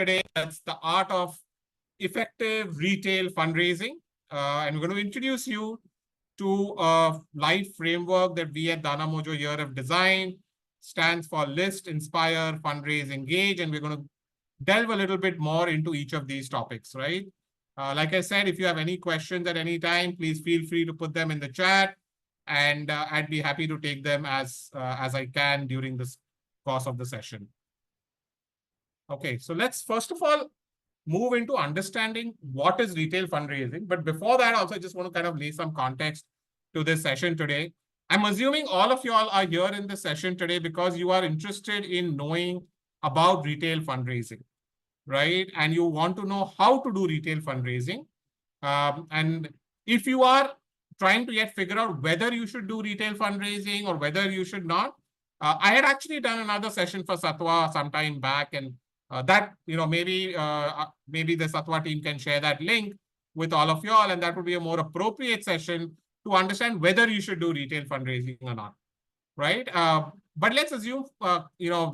today. That's the art of effective retail fundraising. And we're going to introduce you to a live framework that we at Danamojo here have designed. Stands for List, Inspire, Fundraise, Engage. And we're going to delve a little bit more into each of these topics, right? Like I said, if you have any questions at any time, please feel free to put them in the chat. And I'd be happy to take them as I can during this course of the session. Okay, so let's first of all move into understanding what is retail fundraising. But before that, also, I just want to kind of lay some context to this session today. I'm assuming all of you all are here in this session today because you are interested in knowing about retail fundraising, right? And you want to know how to do retail fundraising. And if you are trying to yet figure out whether you should do retail fundraising or whether you should not, I had actually done another session for Satwa some time back, and that, maybe the Satwa team can share that link with all of y'all, and that would be a more appropriate session to understand whether you should do retail fundraising or not, right? But let's assume,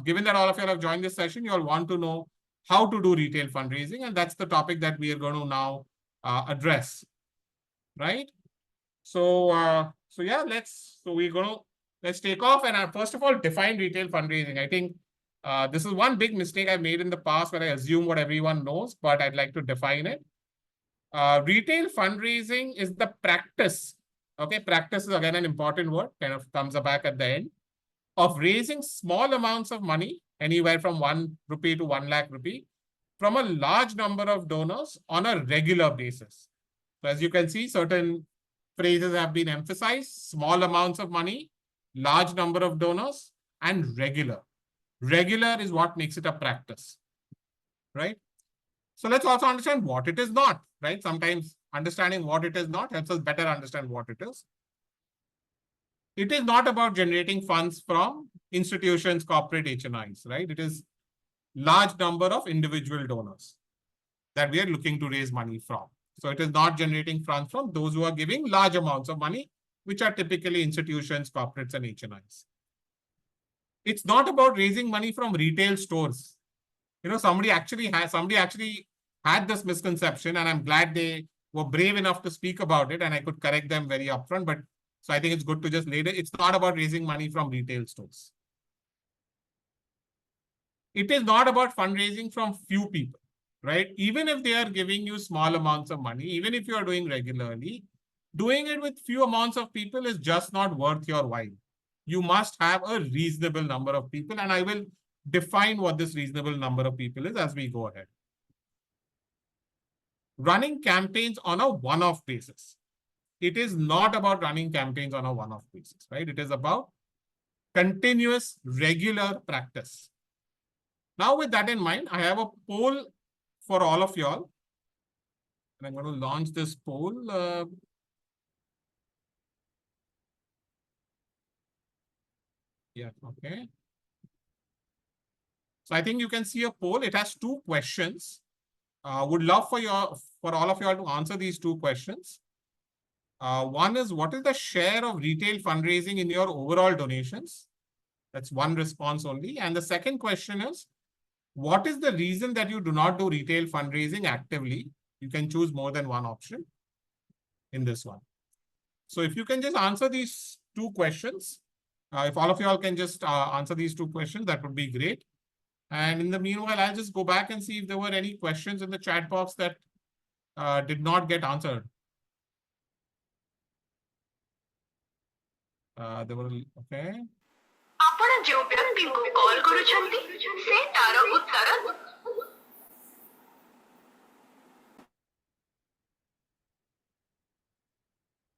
given that all of you have joined this session, you all want to know how to do retail fundraising, and that's the topic that we are going to now address, right? So yeah, let's take off and first of all define retail fundraising. I think this is one big mistake I've made in the past where I assume what everyone knows, but I'd like to define it. Retail fundraising is the practice. Okay, practice is again an important word, kind of comes back at the end, of raising small amounts of money, anywhere from 1 rupee to 1 lakh rupee, from a large number of donors on a regular basis. So as you can see, certain phrases have been emphasized: small amounts of money, large number of donors, and regular. Regular is what makes it a practice, right? So let's also understand what it is not, right? Sometimes understanding what it is not helps us better understand what it is. It is not about generating funds from institutions, corporate HNIs, right? It is large number of individual donors that we are looking to raise money from. So it is not generating funds from those who are giving large amounts of money, which are typically institutions, corporates, and HNIs. It's not about raising money from retail stores. Somebody actually had this misconception, and I'm glad they were brave enough to speak about it, and I could correct them very upfront. But so I think it's good to just lay it. It's not about raising money from retail stores. It is not about fundraising from few people, right? Even if they are giving you small amounts of money, even if you are doing regularly, doing it with few amounts of people is just not worth your while. You must have a reasonable number of people, and I will define what this reasonable number of people is as we go ahead. Running campaigns on a one-off basis. It is not about running campaigns on a one-off basis, right? It is about continuous, regular practice. Now, with that in mind, I have a poll for all of y'all. And I'm going to launch this poll. Yeah, okay. So I think you can see a poll. It has 2 questions. Would love for all of y'all to answer these 2 questions. One is, what is the share of retail fundraising in your overall donations? That's one response only. And the second question is, what is the reason that you do not do retail fundraising actively? You can choose more than one option in this one. So if you can just answer these 2 questions, if all of you all can just answer these 2 questions, that would be great. And in the meanwhile, I'll just go back and see if there were any questions in the chat box that did not get answered. There were, okay.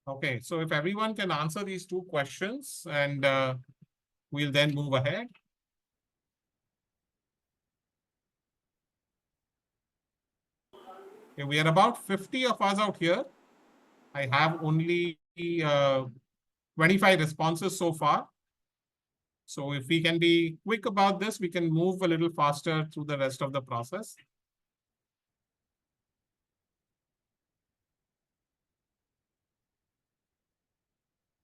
Okay, so if everyone can answer these 2 questions, and we'll then move ahead. Okay, we are about 50 of us out here. I have only 25 responses so far. So if we can be quick about this, we can move a little faster through the rest of the process.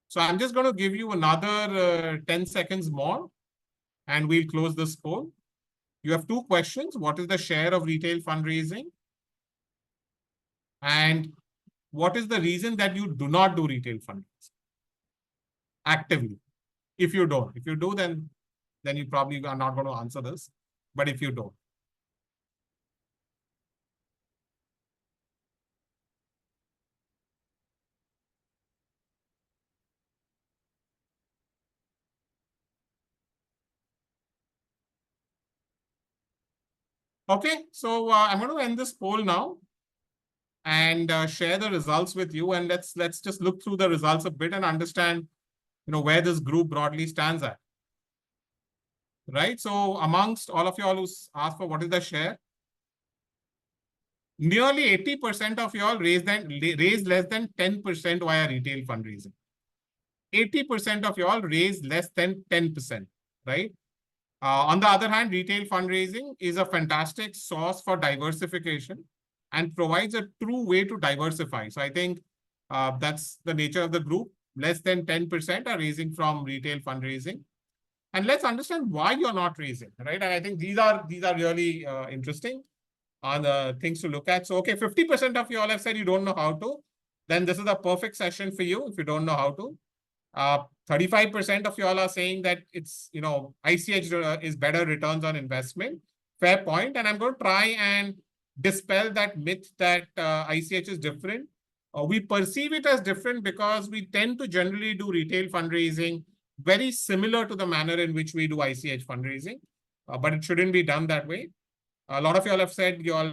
So I'm just going to give you another 10 seconds more, and we'll close this poll. You have two questions. What is the share of retail fundraising? And what is the reason that you do not do retail fundraising actively? If you don't, if you do, then you probably are not going to answer this. But if you don't. Okay, so I'm going to end this poll now and share the results with you. And let's just look through the results a bit and understand, where this group broadly stands at. Right. So amongst all of you all who asked for what is the share, nearly 80% of you all raised less than 10% via retail fundraising. 80% of you all raised less than 10%. Right. On the other hand, retail fundraising is a fantastic source for diversification and provides a true way to diversify. So I think that's the nature of the group. Less than 10% are raising from retail fundraising. And let's understand why you're not raising, right? And I think these are really interesting on the things to look at. So, okay, 50% of you all have said you don't know how to. Then this is a perfect session for you if you don't know how to. 35% of you all are saying that it's, ICH is better returns on investment. Fair point. And I'm going to try and dispel that myth that ICH is different. We perceive it as different because we tend to generally do retail fundraising very similar to the manner in which we do ICH fundraising, but it shouldn't be done that way. A lot of you all have said you all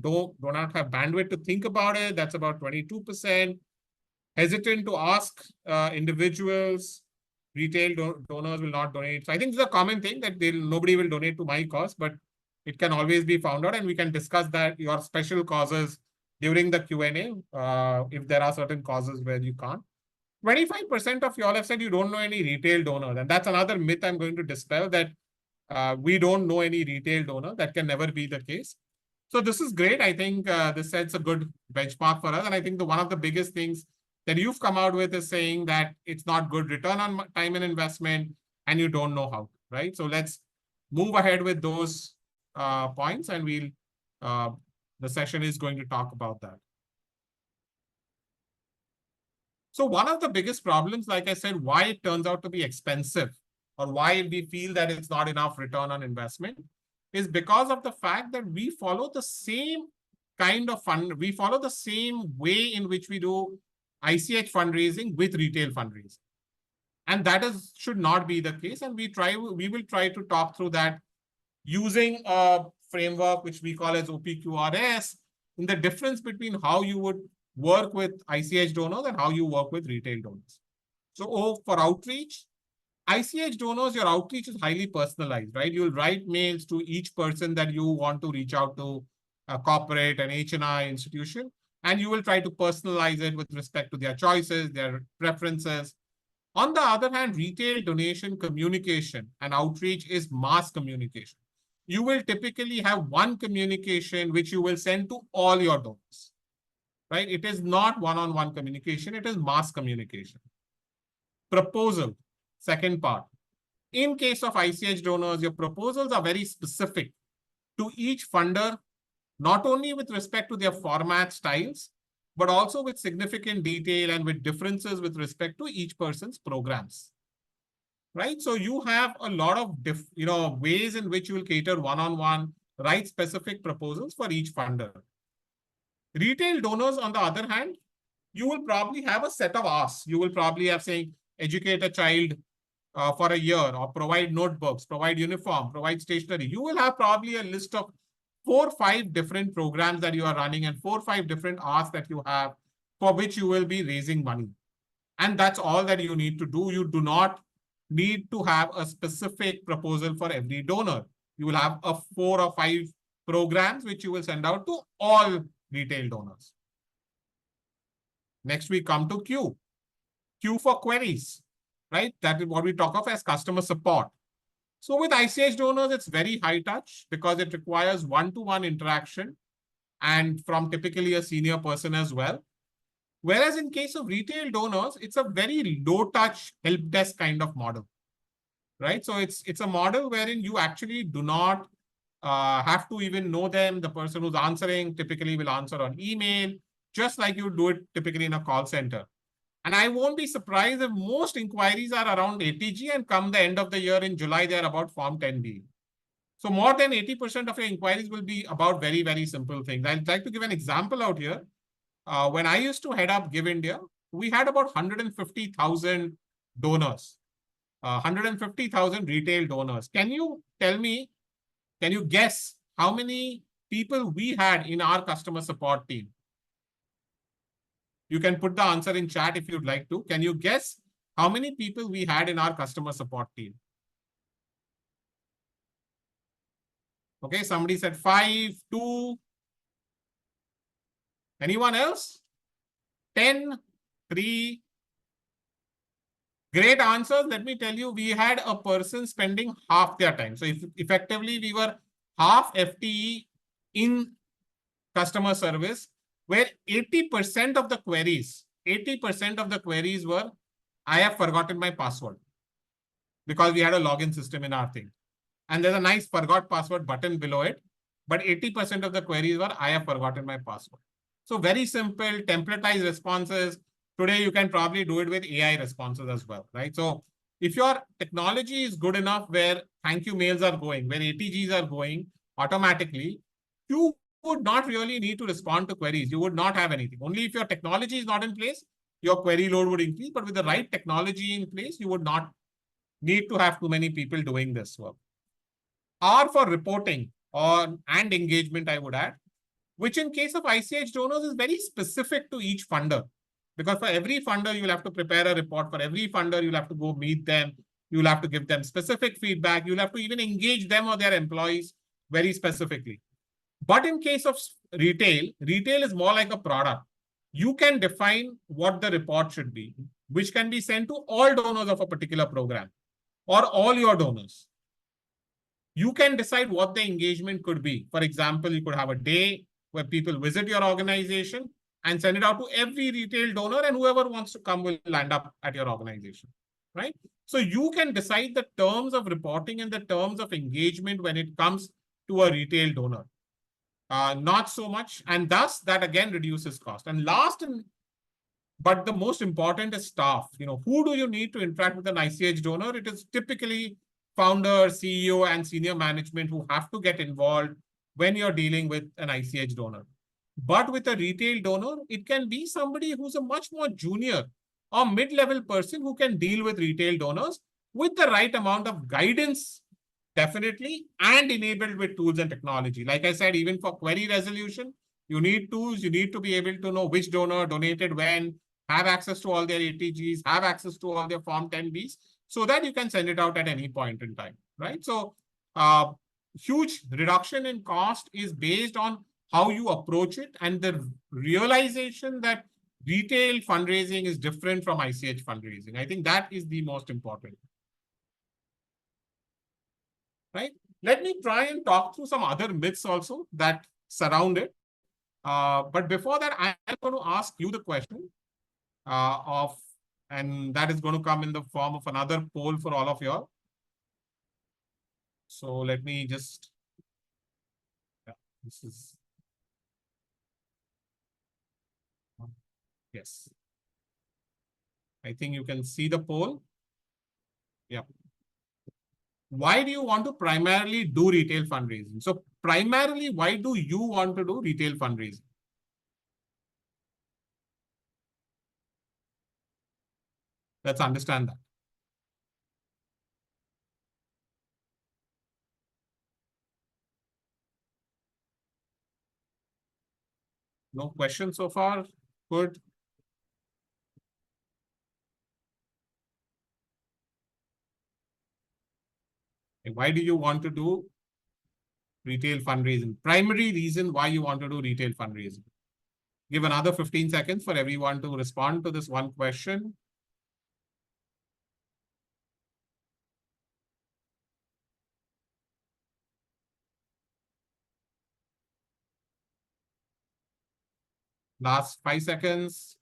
do not have bandwidth to think about it. That's about 22%. Hesitant to ask individuals, retail donors will not donate. So I think this is a common thing that nobody will donate to my cause, but it can always be found out and we can discuss that your special causes during the Q&A if there are certain causes where you can't. 25% of you all have said you don't know any retail donors. And that's another myth I'm going to dispel, that we don't know any retail donor. That can never be the case. So this is great. I think this sets a good benchmark for us. And I think one of the biggest things that you've come out with is saying that it's not good return on time and investment and you don't know how, right? So let's move ahead with those points and the session is going to talk about that. So one of the biggest problems, like I said, why it turns out to be expensive or why we feel that it's not enough return on investment is because of the fact that we follow the same kind of we follow the same way in which we do ICH fundraising with retail fundraising. And that should not be the case. And we will try to talk through that using a framework which we call as OPQRS, in the difference between how you would work with ICH donors and how you work with retail donors. So for outreach, ICH donors, your outreach is highly personalized, right? You'll write mails to each person that you want to reach out to, a corporate, an H&I institution, and you will try to personalize it with respect to their choices, their preferences. On the other hand, retail donation communication and outreach is mass communication. You will typically have one communication which you will send to all your donors. Right? It is not one-on-one communication. It is mass communication. Proposal, second part. In case of ICH donors, your proposals are very specific to each funder, not only with respect to their format styles, but also with significant detail and with differences with respect to each person's programs. Right? So you have a lot of ways in which you will cater one-on-one, write specific proposals for each funder. Retail donors, on the other hand, you will probably have a set of asks. You will probably have saying, educate a child for a year, or provide notebooks, provide uniform, provide stationery. You will have probably a list of 4 or 5 different programs that you are running and 4 or 5 different asks that you have for which you will be raising money. And that's all that you need to do. You do not need to have a specific proposal for every donor. You will have 4 or 5 programs which you will send out to all retail donors. Next, we come to Q. Q for queries, right? That is what we talk of as customer support. So with ICH donors, it's very high touch because it requires one-to-one interaction and from typically a senior person as well. Whereas in case of retail donors, it's a very low touch help desk kind of model, right? So it's a model wherein you actually do not have to even know them. The person who's answering typically will answer on email, just like you do it typically in a call center. And I won't be surprised if most inquiries are around ATG, and come the end of the year in July, they're about Form 10B. So more than 80% of your inquiries will be about very, very simple things. I'd like to give an example out here. When I used to head up Give India, we had about 150,000 donors, 150,000 retail donors. Can you tell me, can you guess how many people we had in our customer support team? You can put the answer in chat if you'd like to. Can you guess how many people we had in our customer support team? Okay, somebody said 5, 2. Anyone else? 10, 3. Great answers. Let me tell you, we had a person spending half their time. So if effectively we were half FTE in customer service, where 80% of the queries, 80% of the queries were, I have forgotten my password, because we had a login system in our thing. And there's a nice forgot password button below it. But 80% of the queries were, I have forgotten my password. So very simple, templatized responses. Today, you can probably do it with AI responses as well, right? So if your technology is good enough where thank you mails are going, where ATGs are going automatically, you would not really need to respond to queries. You would not have anything. Only if your technology is not in place, your query load would increase. But with the right technology in place, you would not need to have too many people doing this work. R for reporting and engagement, I would add, which in case of ICH donors is very specific to each funder. Because for every funder, you'll have to prepare a report. For every funder, you'll have to go meet them. You'll have to give them specific feedback. You'll have to even engage them or their employees very specifically. But in case of retail is more like a product. You can define what the report should be, which can be sent to all donors of a particular program or all your donors. You can decide what the engagement could be. For example, you could have a day where people visit your organization and send it out to every retail donor, and whoever wants to come will land up at your organization, right? So you can decide the terms of reporting and the terms of engagement when it comes to a retail donor. Not so much, and thus that again reduces cost. And last, but the most important is staff. Who do you need to interact with an ICH donor? It is typically founder, CEO, and senior management who have to get involved when you're dealing with an ICH donor. But with a retail donor, it can be somebody who's a much more junior or mid-level person who can deal with retail donors with the right amount of guidance, definitely, and enabled with tools and technology. Like I said, even for query resolution, you need tools. You need to be able to know which donor donated when, have access to all their ATGs, have access to all their Form 10Bs, so that you can send it out at any point in time, right? So huge reduction in cost is based on how you approach it and the realization that retail fundraising is different from ICH fundraising. I think that is the most important, right? Let me try and talk through some other myths also that surround it. But before that, I'm going to ask you the question and that is going to come in the form of another poll for all of you all. So let me just, this is, yes. I think you can see the poll. Yeah. Why do you want to primarily do retail fundraising? So primarily, why do you want to do retail fundraising? Let's understand that. No questions so far? Good. Why do you want to do retail fundraising? Primary reason why you want to do retail fundraising. Give another 15 seconds for everyone to respond to this one question. Last 5 seconds.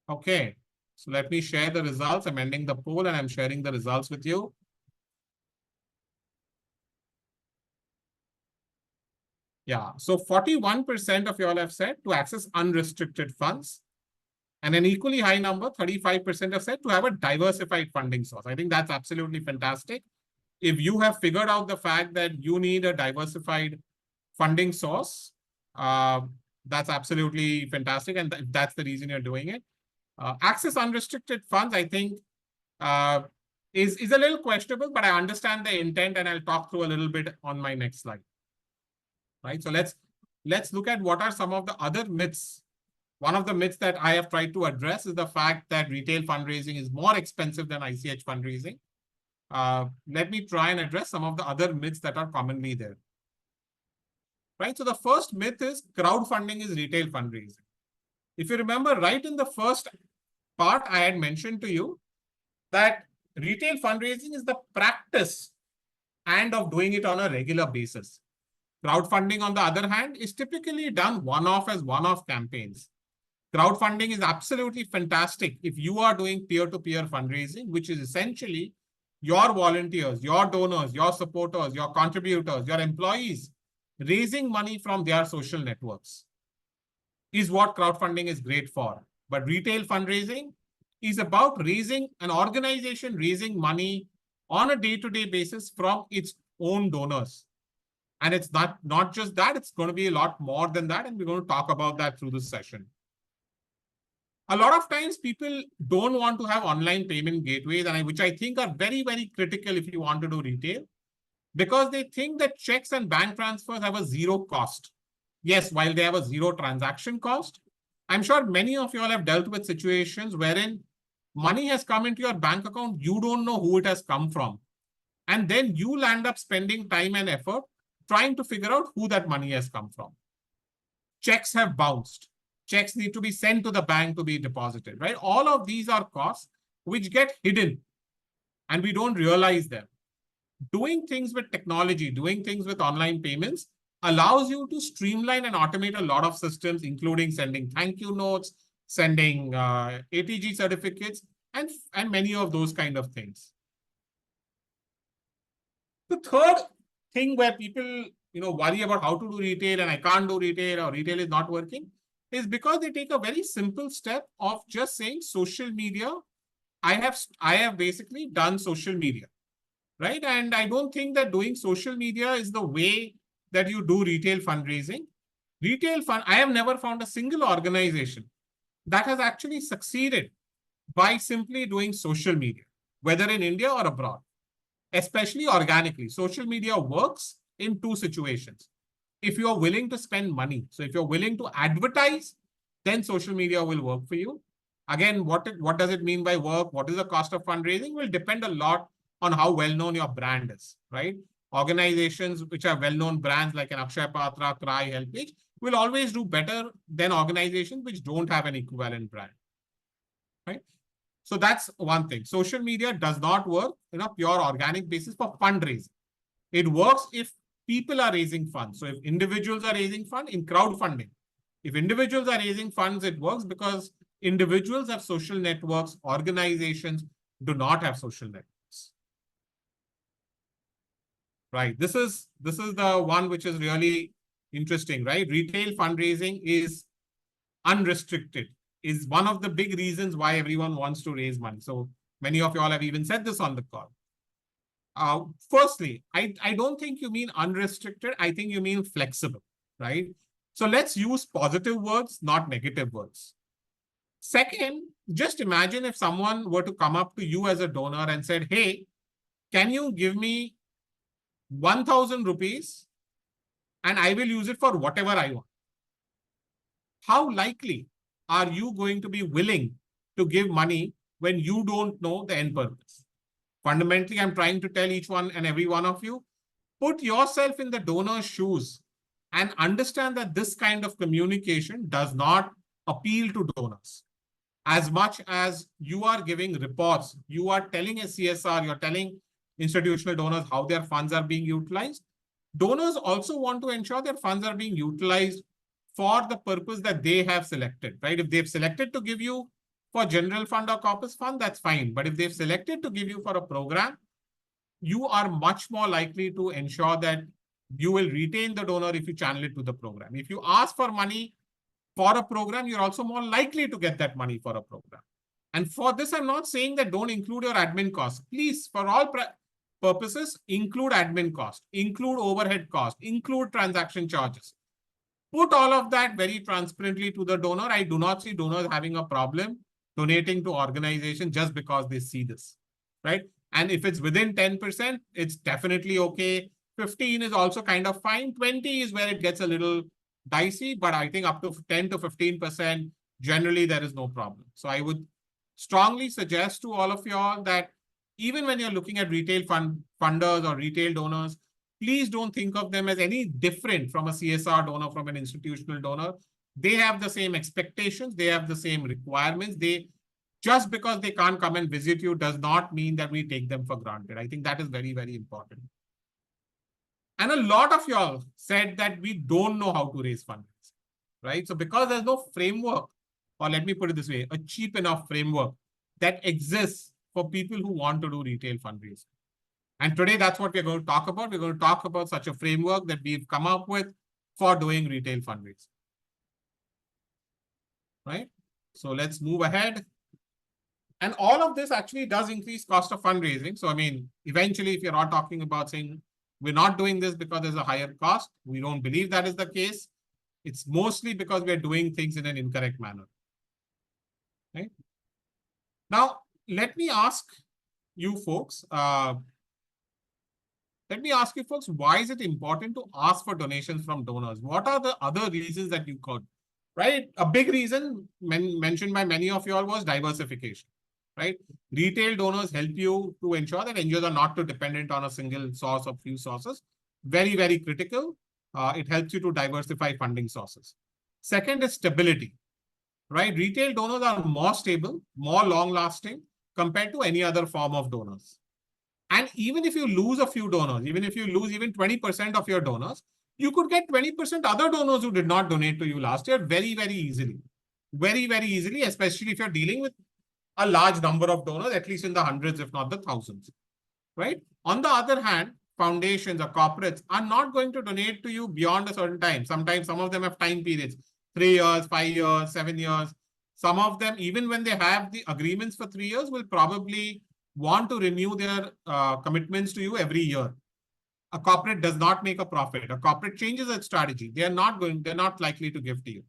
Okay. So let me share the results. I'm ending the poll and I'm sharing the results with you. Yeah, so 41% of you all have said to access unrestricted funds. And an equally high number, 35% have said to have a diversified funding source. I think that's absolutely fantastic. If you have figured out the fact that you need a diversified funding source, that's absolutely fantastic. And that's the reason you're doing it. Access unrestricted funds, I think, is a little questionable, but I understand the intent and I'll talk through a little bit on my next slide. Right. So let's look at what are some of the other myths. One of the myths that I have tried to address is the fact that retail fundraising is more expensive than ICH fundraising. Let me try and address some of the other myths that are commonly there. Right. So the first myth is crowdfunding is retail fundraising. If you remember, right in the first part, I had mentioned to you that retail fundraising is the practice and of doing it on a regular basis. Crowdfunding, on the other hand, is typically done one-off as one-off campaigns. Crowdfunding is absolutely fantastic if you are doing peer-to-peer fundraising, which is essentially your volunteers, your donors, your supporters, your contributors, your employees raising money from their social networks is what crowdfunding is great for. But retail fundraising is about raising an organization, raising money on a day-to-day basis from its own donors. And it's not just that, it's going to be a lot more than that. And we're going to talk about that through this session. A lot of times people don't want to have online payment gateways, which I think are very, very critical if you want to do retail, because they think that checks and bank transfers have a zero cost. Yes, while they have a zero transaction cost, I'm sure many of you all have dealt with situations wherein money has come into your bank account, you don't know who it has come from. And then you'll end up spending time and effort trying to figure out who that money has come from. Checks have bounced. Checks need to be sent to the bank to be deposited, right? All of these are costs which get hidden and we don't realize them. Doing things with technology, doing things with online payments allows you to streamline and automate a lot of systems, including sending thank you notes, sending ATG certificates, and many of those kind of things. The third thing where people worry about how to do retail and I can't do retail or retail is not working is because they take a very simple step of just saying social media. I have basically done social media, right? And I don't think that doing social media is the way that you do retail fundraising. I have never found a single organization that has actually succeeded by simply doing social media, whether in India or abroad, especially organically. Social media works in two situations. If you are willing to spend money, so if you're willing to advertise, then social media will work for you. Again, what does it mean by work? What is the cost of fundraising? Will depend a lot on how well-known your brand is, right? Organizations which are well-known brands like an Akshay Patra, Cry, Helpage will always do better than organizations which don't have an equivalent brand, right? So that's one thing. Social media does not work in a pure organic basis for fundraising. It works if people are raising funds. So if individuals are raising funds in crowdfunding, if individuals are raising funds, it works because individuals have social networks, organizations do not have social networks. Right. This is the one which is really interesting, right? Retail fundraising is unrestricted, is one of the big reasons why everyone wants to raise money. So many of you all have even said this on the call. Firstly, I don't think you mean unrestricted. I think you mean flexible, right? So let's use positive words, not negative words. Second, just imagine if someone were to come up to you as a donor and said, hey, can you give me 1,000 rupees and I will use it for whatever I want? How likely are you going to be willing to give money when you don't know the end purpose? Fundamentally, I'm trying to tell each one and every one of you, put yourself in the donor's shoes and understand that this kind of communication does not appeal to donors. As much as you are giving reports, you are telling a CSR, you're telling institutional donors how their funds are being utilized. Donors also want to ensure their funds are being utilized for the purpose that they have selected, right? If they've selected to give you For general fund or corpus fund, that's fine. But if they've selected to give you for a program, you are much more likely to ensure that you will retain the donor if you channel it to the program. If you ask for money for a program, you're also more likely to get that money for a program. And for this, I'm not saying that don't include your admin costs. Please, for all purposes, include admin cost, include overhead cost, include transaction charges. Put all of that very transparently to the donor. I do not see donors having a problem donating to organization just because they see this, right? And if it's within 10%, it's definitely okay. 15 is also kind of fine. 20 is where it gets a little dicey, but I think up to 10 to 15%, generally there is no problem. So I would strongly suggest to all of y'all that even when you're looking at retail funders or retail donors, please don't think of them as any different from a CSR donor, from an institutional donor. They have the same expectations. They have the same requirements. Just because they can't come and visit you does not mean that we take them for granted. I think that is very, very important. And a lot of y'all said that we don't know how to raise funds, right? So because there's no framework, or let me put it this way, a cheap enough framework that exists for people who want to do retail fundraising. And today, that's what we're going to talk about. We're going to talk about such a framework that we've come up with for doing retail fundraising. Right? So let's move ahead. And all of this actually does increase cost of fundraising. So, I mean, eventually, if you're not talking about saying we're not doing this because there's a higher cost, we don't believe that is the case. It's mostly because we're doing things in an incorrect manner. Right? Now, let me ask you folks, why is it important to ask for donations from donors? What are the other reasons that you could, right? A big reason mentioned by many of you all was diversification, right? Retail donors help you to ensure that NGOs are not too dependent on a single source or few sources. Very, very critical. It helps you to diversify funding sources. Second is stability, right? Retail donors are more stable, more long-lasting compared to any other form of donors. And even if you lose a few donors, even if you lose even 20% of your donors, you could get 20% other donors who did not donate to you last year very, very easily. Very, very easily, especially if you're dealing with a large number of donors, at least in the hundreds, if not the thousands, right? On the other hand, foundations or corporates are not going to donate to you beyond a certain time. Sometimes some of them have time periods, 3 years, 5 years, 7 years. Some of them, even when they have the agreements for 3 years, will probably want to renew their commitments to you every year. A corporate does not make a profit. A corporate changes its strategy. They're not likely to give to you,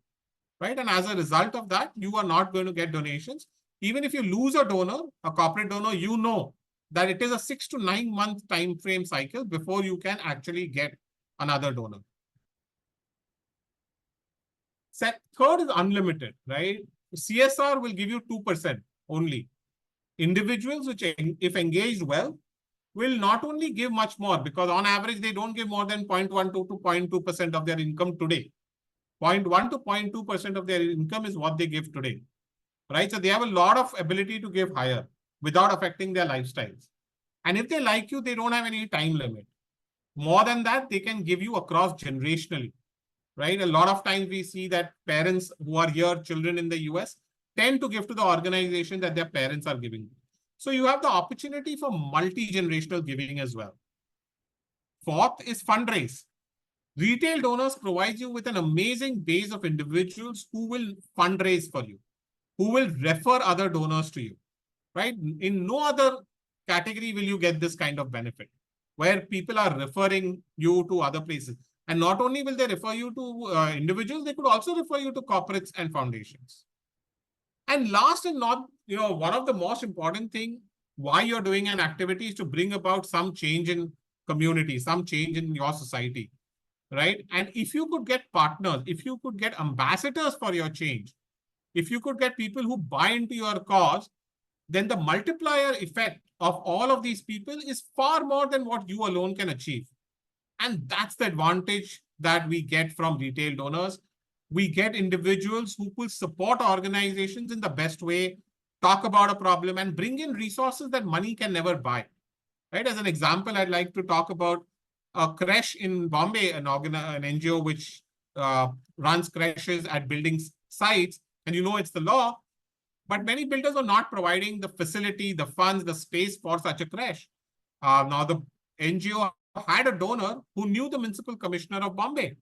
right? And as a result of that, you are not going to get donations. Even if you lose a donor, a corporate donor, you know that it is a 6 to 9 month time frame cycle before you can actually get another donor. Third is unlimited, right? CSR will give you 2% only. Individuals which, if engaged well, will not only give much more, because on average, they don't give more than 0.12 to 0.2% of their income today. 0.1 to 0.2% of their income is what they give today, right? So they have a lot of ability to give higher without affecting their lifestyles. And if they like you, they don't have any time limit. More than that, they can give you across generationally, right? A lot of times we see that parents who are here, children in the US, tend to give to the organization that their parents are giving. So you have the opportunity for multi-generational giving as well. Fourth is fundraise. Retail donors provide you with an amazing base of individuals who will fundraise for you, who will refer other donors to you, right? In no other category will you get this kind of benefit, where people are referring you to other places. And not only will they refer you to individuals, they could also refer you to corporates and foundations. And last and not, one of the most important thing why you're doing an activity is to bring about some change in community, some change in your society, right? And if you could get partners, if you could get ambassadors for your change, if you could get people who buy into your cause, then the multiplier effect of all of these people is far more than what you alone can achieve. And that's the advantage that we get from retail donors. We get individuals who will support organizations in the best way, talk about a problem, and bring in resources that money can never buy. Right? As an example, I'd like to talk about a creche in Bombay, an NGO which runs creches at building sites. And it's the law But many builders are not providing the facility, the funds, the space for such a crash. Now, the NGO had a donor who knew the municipal commissioner of Bombay.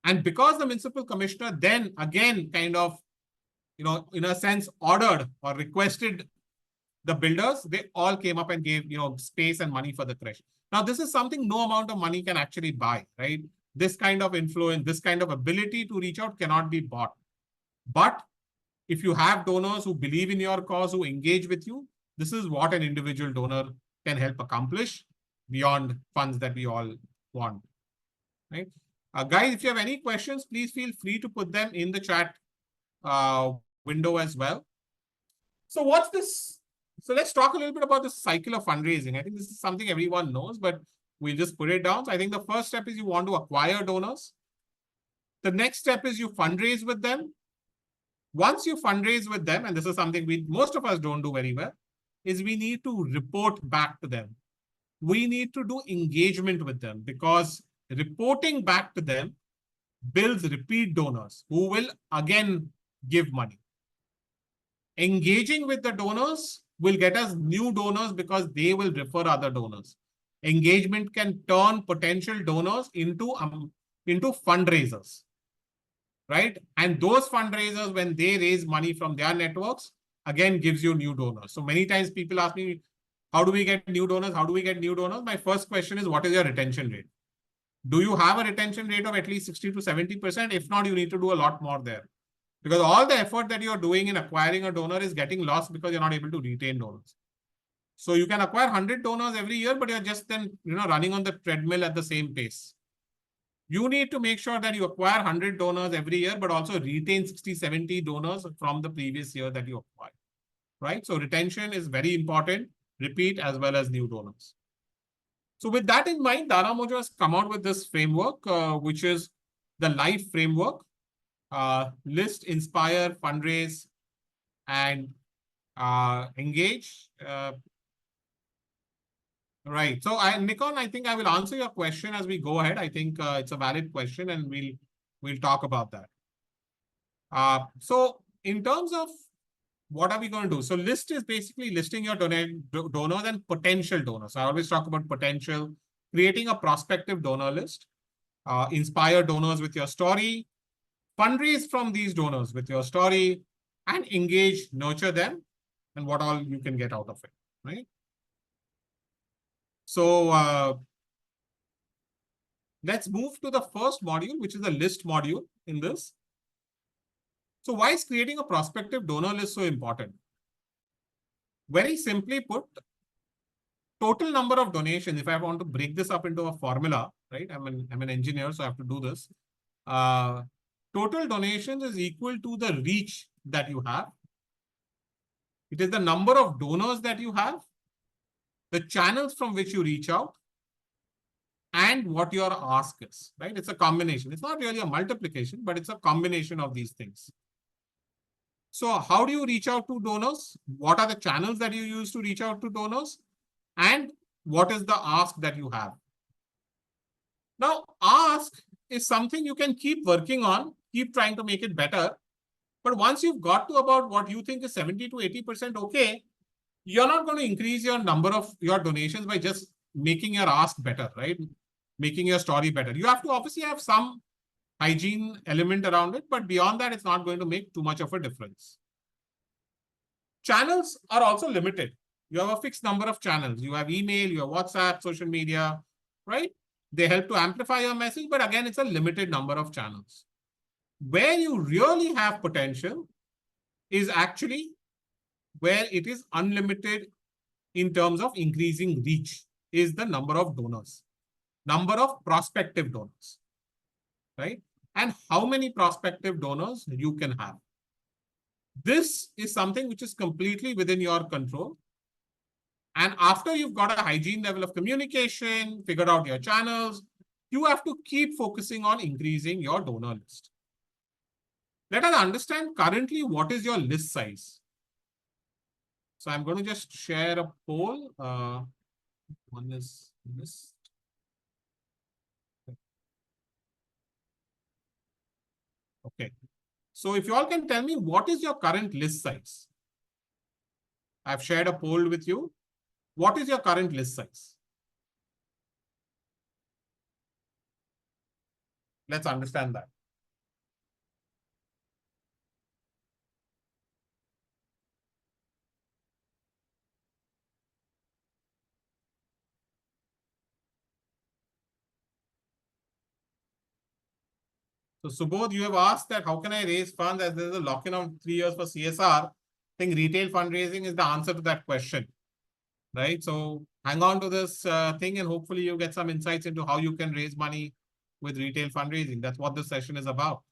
And because the municipal commissioner then again kind of, in a sense, ordered or requested the builders, they all came up and gave, space and money for the crash. Now, this is something no amount of money can actually buy, right? This kind of influence, this kind of ability to reach out cannot be bought. But if you have donors who believe in your cause, who engage with you, this is what an individual donor can help accomplish beyond funds that we all want, right? Guys, if you have any questions, please feel free to put them in the chat window as well. So what's this? So let's talk a little bit about the cycle of fundraising. I think this is something everyone knows, but we'll just put it down. So I think the first step is you want to acquire donors. The next step is you fundraise with them. Once you fundraise with them, and this is something most of us don't do very well, is we need to report back to them. We need to do engagement with them, because reporting back to them builds repeat donors who will again give money. Engaging with the donors will get us new donors because they will refer other donors. Engagement can turn potential donors into fundraisers, right? And those fundraisers, when they raise money from their networks, again gives you new donors. So many times people ask me, how do we get new donors? How do we get new donors? My first question is, what is your retention rate? Do you have a retention rate of at least 60 to 70%? If not, you need to do a lot more there. Because all the effort that you're doing in acquiring a donor is getting lost because you're not able to retain donors. So you can acquire 100 donors every year, but you're just then, running on the treadmill at the same pace. You need to make sure that you acquire 100 donors every year, but also retain 60, 70 donors from the previous year that you acquired, right? So retention is very important, repeat as well as new donors. So with that in mind, danamojo has come out with this framework, which is the LIFE framework. List, inspire, fundraise, and engage. Right. So, Nikon, I think I will answer your question as we go ahead. I think it's a valid question, and we'll talk about that. So, in terms of what are we going to do? So, list is basically listing your donors and potential donors. I always talk about potential, creating a prospective donor list, inspire donors with your story, fundraise from these donors with your story, and engage, nurture them, and what all you can get out of it, right? So let's move to the first module, which is the list module in this. So why is creating a prospective donor list so important? Very simply put, total number of donations, if I want to break this up into a formula, right? I'm an engineer, so I have to do this. Total donations is equal to the reach that you have. It is the number of donors that you have, the channels from which you reach out, and what your ask is, right? It's a combination. It's not really a multiplication, but it's a combination of these things. So how do you reach out to donors? What are the channels that you use to reach out to donors? And what is the ask that you have? Now, ask is something you can keep working on, keep trying to make it better. But once you've got to about what you think is 70 to 80% okay, you're not going to increase your number of your donations by just making your ask better, right? Making your story better. You have to obviously have some hygiene element around it, but beyond that, it's not going to make too much of a difference. Channels are also limited. You have a fixed number of channels. You have email, you have WhatsApp, social media, right? They help to amplify your message, but again, it's a limited number of channels. Where you really have potential is actually where it is unlimited in terms of increasing reach, is the number of donors, number of prospective donors, right? And how many prospective donors you can have. This is something which is completely within your control. And after you've got a hygiene level of communication, figured out your channels, you have to keep focusing on increasing your donor list. Let us understand currently what is your list size. So I'm going to just share a poll. One is list. Okay. So if you all can tell me, what is your current list size? I've shared a poll with you. What is your current list size? Let's understand that. So Subodh, you have asked that how can I raise funds as there is a lock-in of 3 years for CSR? I think retail fundraising is the answer to that question, right? So hang on to this thing and hopefully you get some insights into how you can raise money with retail fundraising. That's what this session is about.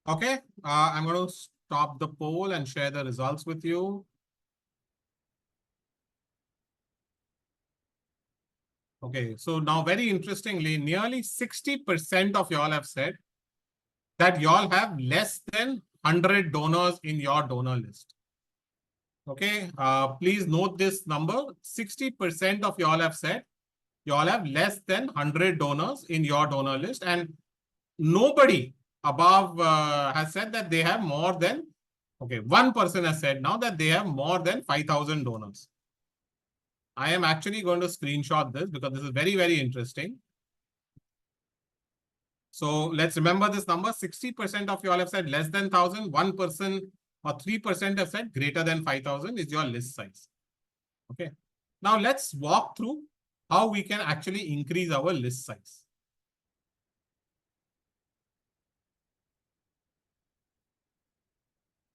Okay, I'm going to stop the poll and share the results with you. Okay, so now very interestingly, nearly 60% of y'all have said that y'all have less than 100 donors in your donor list. Okay, please note this number. 60% of y'all have said y'all have less than 100 donors in your donor list, and nobody above has said that they have more than, okay, one person has said now that they have more than 5,000 donors. I am actually going to screenshot this because this is very, very interesting. So let's remember this number. 60% of you all have said less than 1,000. 1% or 3% have said greater than 5,000 is your list size. Okay. Now let's walk through how we can actually increase our list size.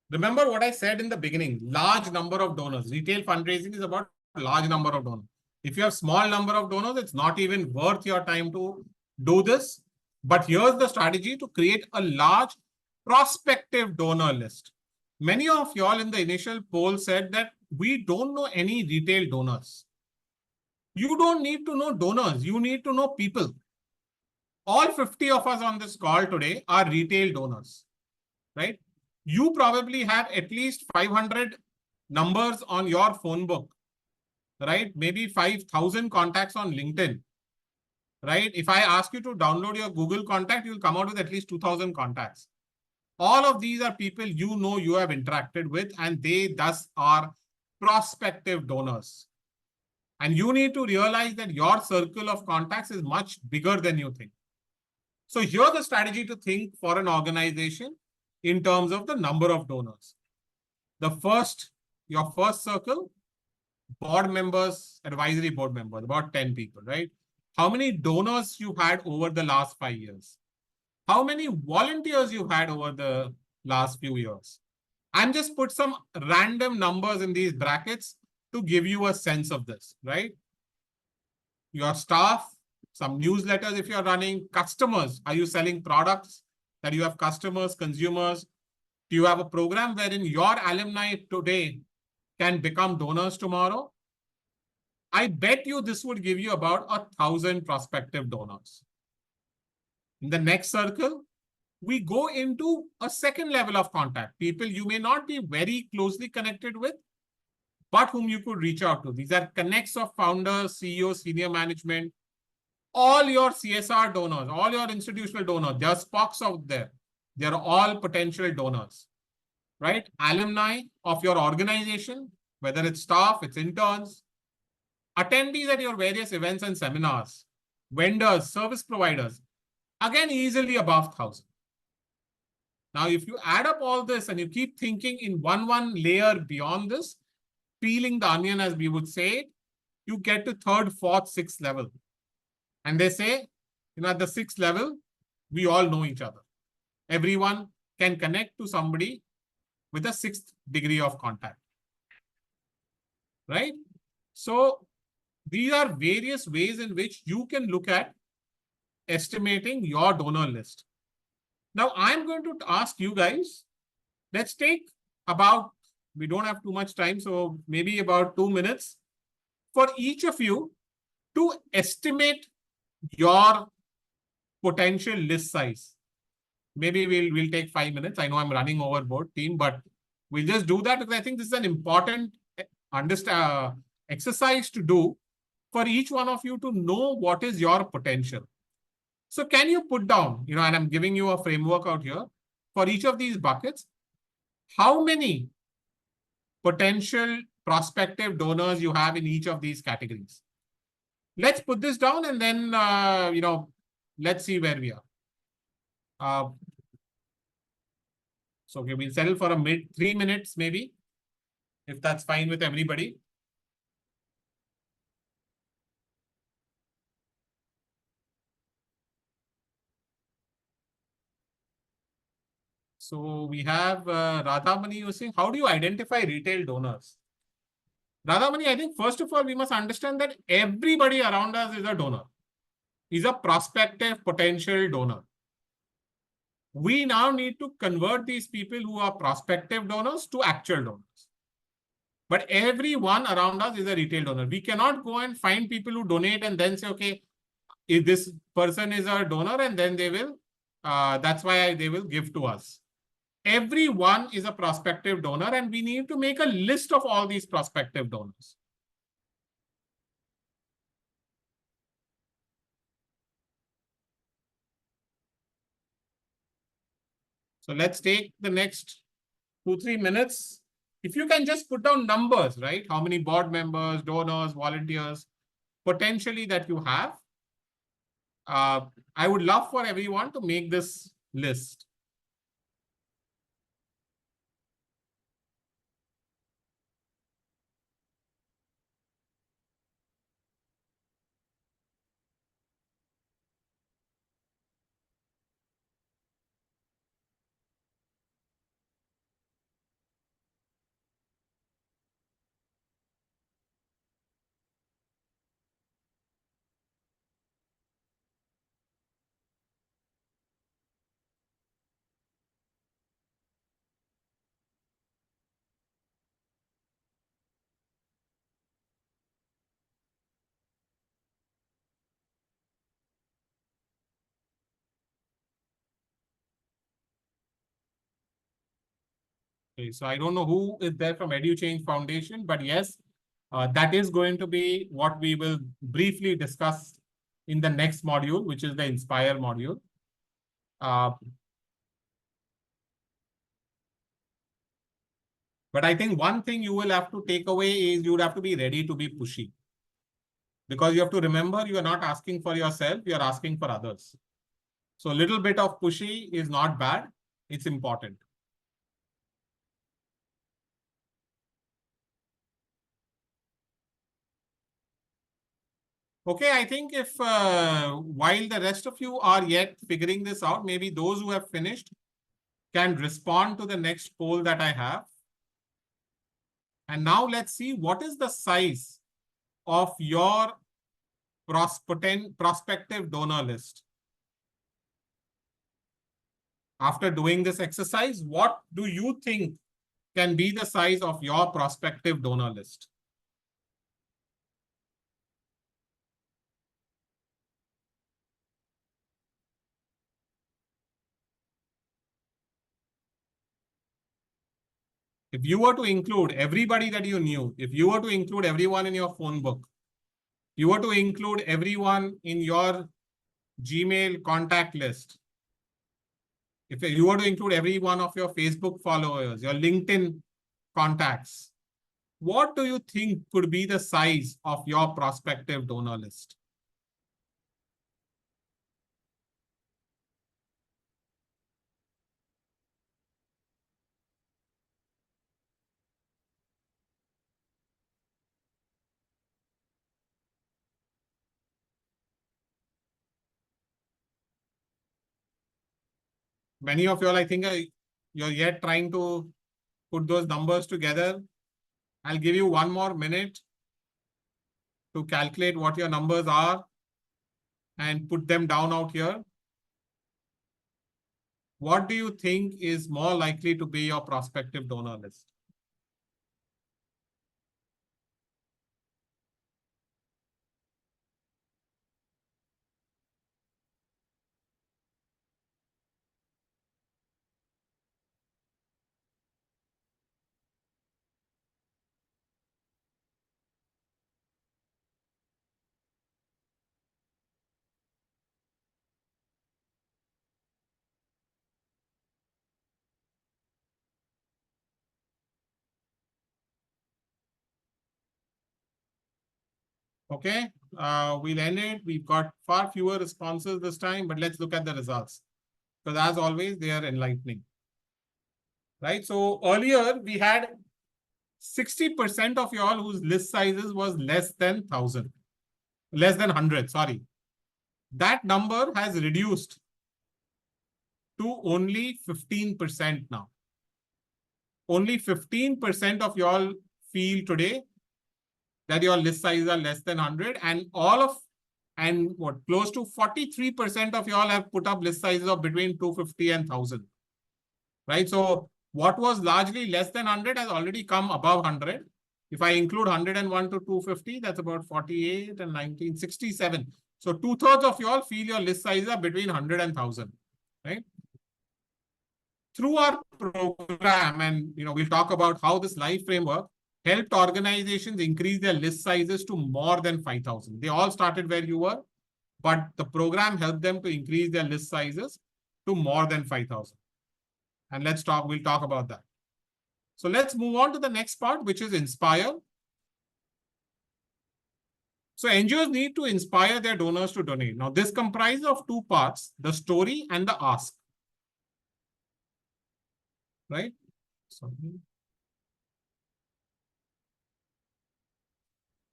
Remember what I said in the beginning, large number of donors. Retail fundraising is about large number of donors. If you have small number of donors, it's not even worth your time to do this. But here's the strategy to create a large prospective donor list. Many of y'all in the initial poll said that we don't know any retail donors. You don't need to know donors. You need to know people. All 50 of us on this call today are retail donors, right? You probably have at least 500 numbers on your phone book, right? Maybe 5,000 contacts on LinkedIn, right? If I ask you to download your Google contact, you'll come out with at least 2,000 contacts. All of these are people you know you have interacted with, and they thus are prospective donors. And you need to realize that your circle of contacts is much bigger than you think. So here's the strategy to think for an organization in terms of the number of donors. Your first circle, board members, advisory board members, about 10 people, right? How many donors you had over the last 5 years? How many volunteers you had over the last few years? And just put some random numbers in these brackets to give you a sense of this, right? Your staff, some newsletters if you're running, customers. Are you selling products that you have customers, consumers? Do you have a program wherein your alumni today can become donors tomorrow? I bet you this would give you about 1,000 prospective donors. In the next circle, we go into a second level of contact. People you may not be very closely connected with, but whom you could reach out to. These are connects of founders, CEOs, senior management, all your CSR donors, all your institutional donors. There are SPOCs out there. They're all potential donors, right? Alumni of your organization, whether it's staff, it's interns, attendees at your various events and seminars, vendors, service providers, again, easily above 1,000. Now, if you add up all this and you keep thinking in one layer beyond this, peeling the onion, as we would say, you get to third, fourth, sixth level. And they say, at the sixth level, we all know each other. Everyone can connect to somebody with a sixth degree of contact, right? So these are various ways in which you can look at estimating your donor list. Now, I'm going to ask you guys, let's take about, we don't have too much time, so maybe about 2 minutes for each of you to estimate your potential list size. maybe we'll take 5 minutes. I know I'm running overboard, team, but we'll just do that because I think this is an important exercise to do for each one of you to know what is your potential. So can you put down, and I'm giving you a framework out here for each of these buckets, how many potential prospective donors you have in each of these categories? Let's put this down and then, let's see where we are. So okay, we'll settle for 3 minutes maybe, if that's fine with everybody. So we have Radhamani using, how do you identify retail donors? Radhamani, I think first of all, we must understand that everybody around us is a donor, is a prospective potential donor. We now need to convert these people who are prospective donors to actual donors. But everyone around us is a retail donor. We cannot go and find people who donate and then say, okay, if this person is a donor and then they will, that's why they will give to us. Everyone is a prospective donor and we need to make a list of all these prospective donors. So let's take the next 2-3 minutes. If you can just put down numbers, right? How many board members, donors, volunteers, potentially that you have. I would love for everyone to make this list. Okay, so I don't know who is there from EduChange Foundation, but yes, that is going to be what we will briefly discuss in the next module, which is the Inspire module. But I think one thing you will have to take away is you would have to be ready to be pushy. Because you have to remember, you are not asking for yourself, you are asking for others. So a little bit of pushy is not bad. It's important. Okay, I think if while the rest of you are yet figuring this out, maybe those who have finished can respond to the next poll that I have. And now let's see what is the size of your prospective donor list. After doing this exercise, what do you think can be the size of your prospective donor list? If you were to include everybody that you knew, if you were to include everyone in your phone book, you were to include everyone in your Gmail contact list, if you were to include every one of your Facebook followers, your LinkedIn contacts, what do you think could be the size of your prospective donor list? Many of you all, I think you're yet trying to put those numbers together. I'll give you 1 more minute to calculate what your numbers are and put them down out here. What do you think is more likely to be your prospective donor list? Okay, we'll end it. We've got far fewer responses this time, but let's look at the results. Because as always, they are enlightening. Right? So earlier we had 60% of y'all whose list sizes was less than 1,000, less than 100, sorry. That number has reduced to only 15% now. Only 15% of y'all feel today that your list sizes are less than 100, and close to 43% of y'all have put up list sizes of between 250 and 1,000. Right? So what was largely less than 100 has already come above 100. If I include 101 to 250, that's about 48 and 19, 67. So 2/3 of y'all feel your list sizes are between 100 and 1,000. Right? Through our program, and we'll talk about how this life framework helped organizations increase their list sizes to more than 5,000. They all started where you were, but the program helped them to increase their list sizes to more than 5,000. And we'll talk about that. So let's move on to the next part, which is inspire. So NGOs need to inspire their donors to donate. Now, this comprises of two parts, the story and the ask. Right? Sorry.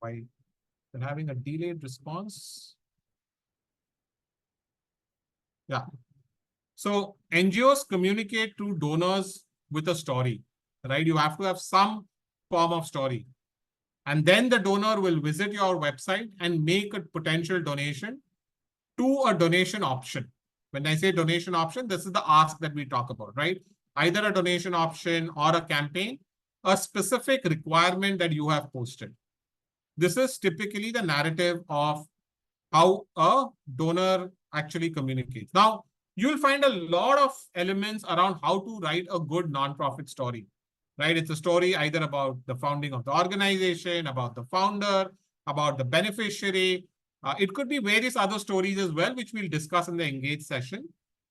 Why they're having a delayed response? Yeah. So NGOs communicate to donors with a story, right? You have to have some form of story. And then the donor will visit your website and make a potential donation to a donation option. When I say donation option, this is the ask that we talk about, right? Either a donation option or a campaign, a specific requirement that you have posted. This is typically the narrative of how a donor actually communicates. Now, you'll find a lot of elements around how to write a good nonprofit story, right? It's a story either about the founding of the organization, about the founder, about the beneficiary. It could be various other stories as well, which we'll discuss in the Engage session.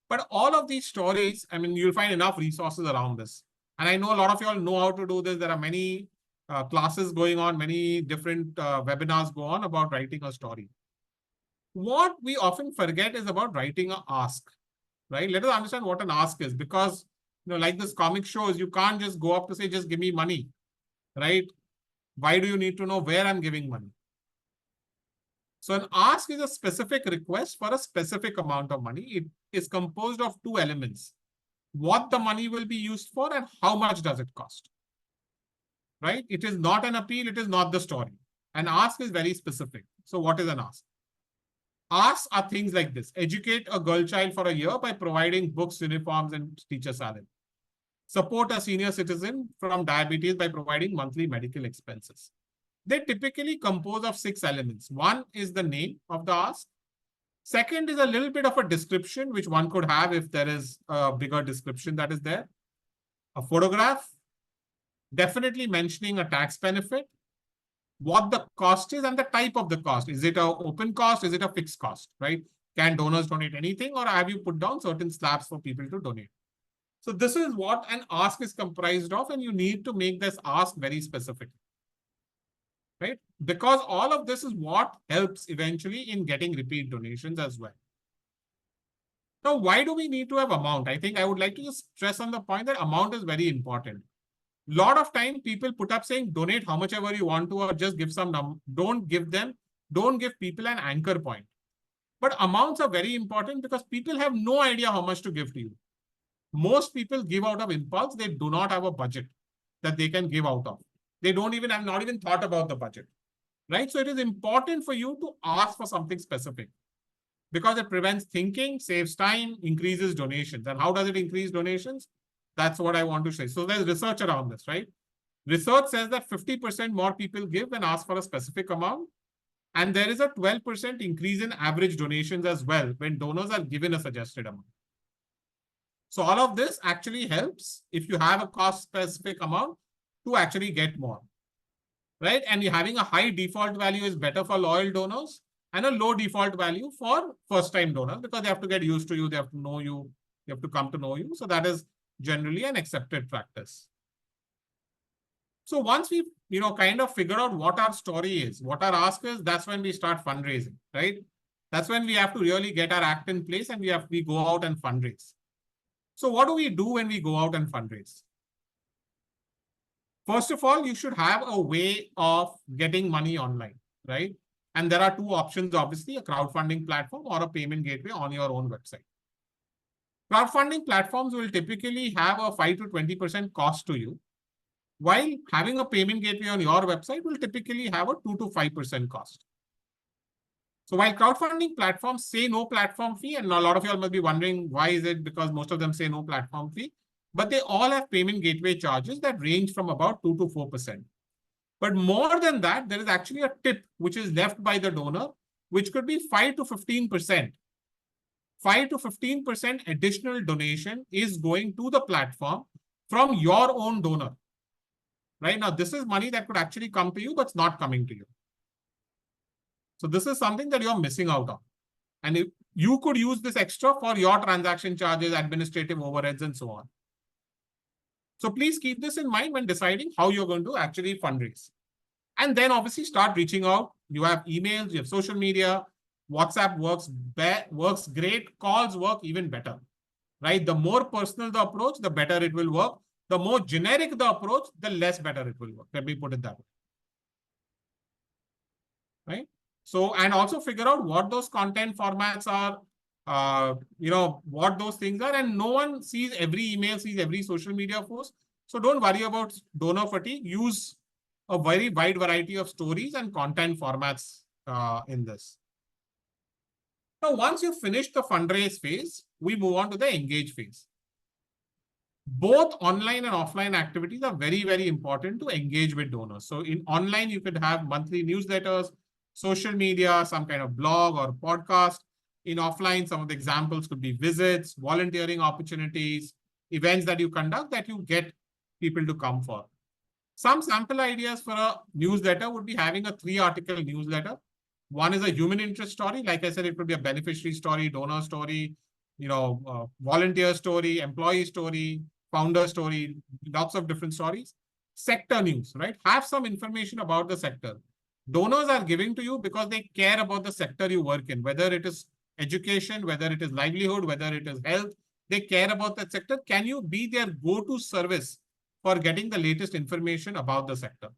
But all of these stories, I mean, you'll find enough resources around this. And I know a lot of you all know how to do this. There are many classes going on, many different webinars go on about writing a story. What we often forget is about writing an ask, right? Let us understand what an ask is, because, like this comic shows, you can't just go up to say, just give me money, right? Why do you need to know where I'm giving money? So an ask is a specific request for a specific amount of money. It is composed of two elements: what the money will be used for and how much does it cost, right? It is not an appeal. It is not the story. An ask is very specific. So what is an ask? Asks are things like this: educate a girl child for a year by providing books, uniforms, and teacher salary. Support a senior citizen from diabetes by providing monthly medical expenses. They typically compose of 6 elements. One is the name of the ask. Second is a little bit of a description, which one could have if there is a bigger description that is there. A photograph, definitely mentioning a tax benefit, what the cost is and the type of the cost. Is it an open cost? Is it a fixed cost, right? Can donors donate anything, or have you put down certain slabs for people to donate? So this is what an ask is comprised of, and you need to make this ask very specific, right? Because all of this is what helps eventually in getting repeat donations as well. Now, why do we need to have amount? I think I would like to just stress on the point that amount is very important. Lot of time people put up saying donate how much ever you want to, or just give some don't give people an anchor point. But amounts are very important because people have no idea how much to give to you. Most people give out of impulse. They do not have a budget that they can give out of. They have not even thought about the budget, right? So it is important for you to ask for something specific, because it prevents thinking, saves time, increases donations. And how does it increase donations? That's what I want to say. So there's research around this, right? Research says that 50% more people give when asked for a specific amount. And there is a 12% increase in average donations as well when donors are given a suggested amount. So all of this actually helps if you have a cost specific amount to actually get more, right? And having a high default value is better for loyal donors and a low default value for first-time donors, because they have to get used to you, they have to know you, they have to come to know you. So that is generally an accepted practice. So once we've kind of figure out what our story is, what our ask is, that's when we start fundraising, right? That's when we have to really get our act in place and we go out and fundraise. So what do we do when we go out and fundraise? First of all, you should have a way of getting money online, right? And there are two options, obviously, a crowdfunding platform or a payment gateway on your own website. Crowdfunding platforms will typically have a 5 to 20% cost to you, while having a payment gateway on your website will typically have a 2 to 5% cost. So while crowdfunding platforms say no platform fee, and a lot of you all must be wondering why is it, because most of them say no platform fee, but they all have payment gateway charges that range from about 2 to 4%. But more than that, there is actually a tip which is left by the donor, which could be 5 to 15%. 5 to 15% additional donation is going to the platform from your own donor. Right now, this is money that could actually come to you, but it's not coming to you. So this is something that you're missing out on. And if you could use this extra for your transaction charges, administrative overheads, and so on. So please keep this in mind when deciding how you're going to actually fundraise. And then obviously start reaching out. You have emails, you have social media, WhatsApp works great, calls work even better, right? The more personal the approach, the better it will work. The more generic the approach, the less better it will work. Let me put it that way. Right? So, and also figure out what those content formats are, what those things are, and no one sees every email, sees every social media post. So don't worry about donor fatigue. Use a very wide variety of stories and content formats in this. Now, once you finish the fundraise phase, we move on to the engage phase. Both online and offline activities are very, very important to engage with donors. So in online, you could have monthly newsletters, social media, some kind of blog or podcast. In offline, some of the examples could be visits, volunteering opportunities, events that you conduct that you get people to come for. Some sample ideas for a newsletter would be having a 3-article newsletter. One is a human interest story. Like I said, it could be a beneficiary story, donor story, volunteer story, employee story, founder story, lots of different stories. Sector news, right? Have some information about the sector. Donors are giving to you because they care about the sector you work in, whether it is education, whether it is livelihood, whether it is health. They care about that sector. Can you be their go-to service for getting the latest information about the sector?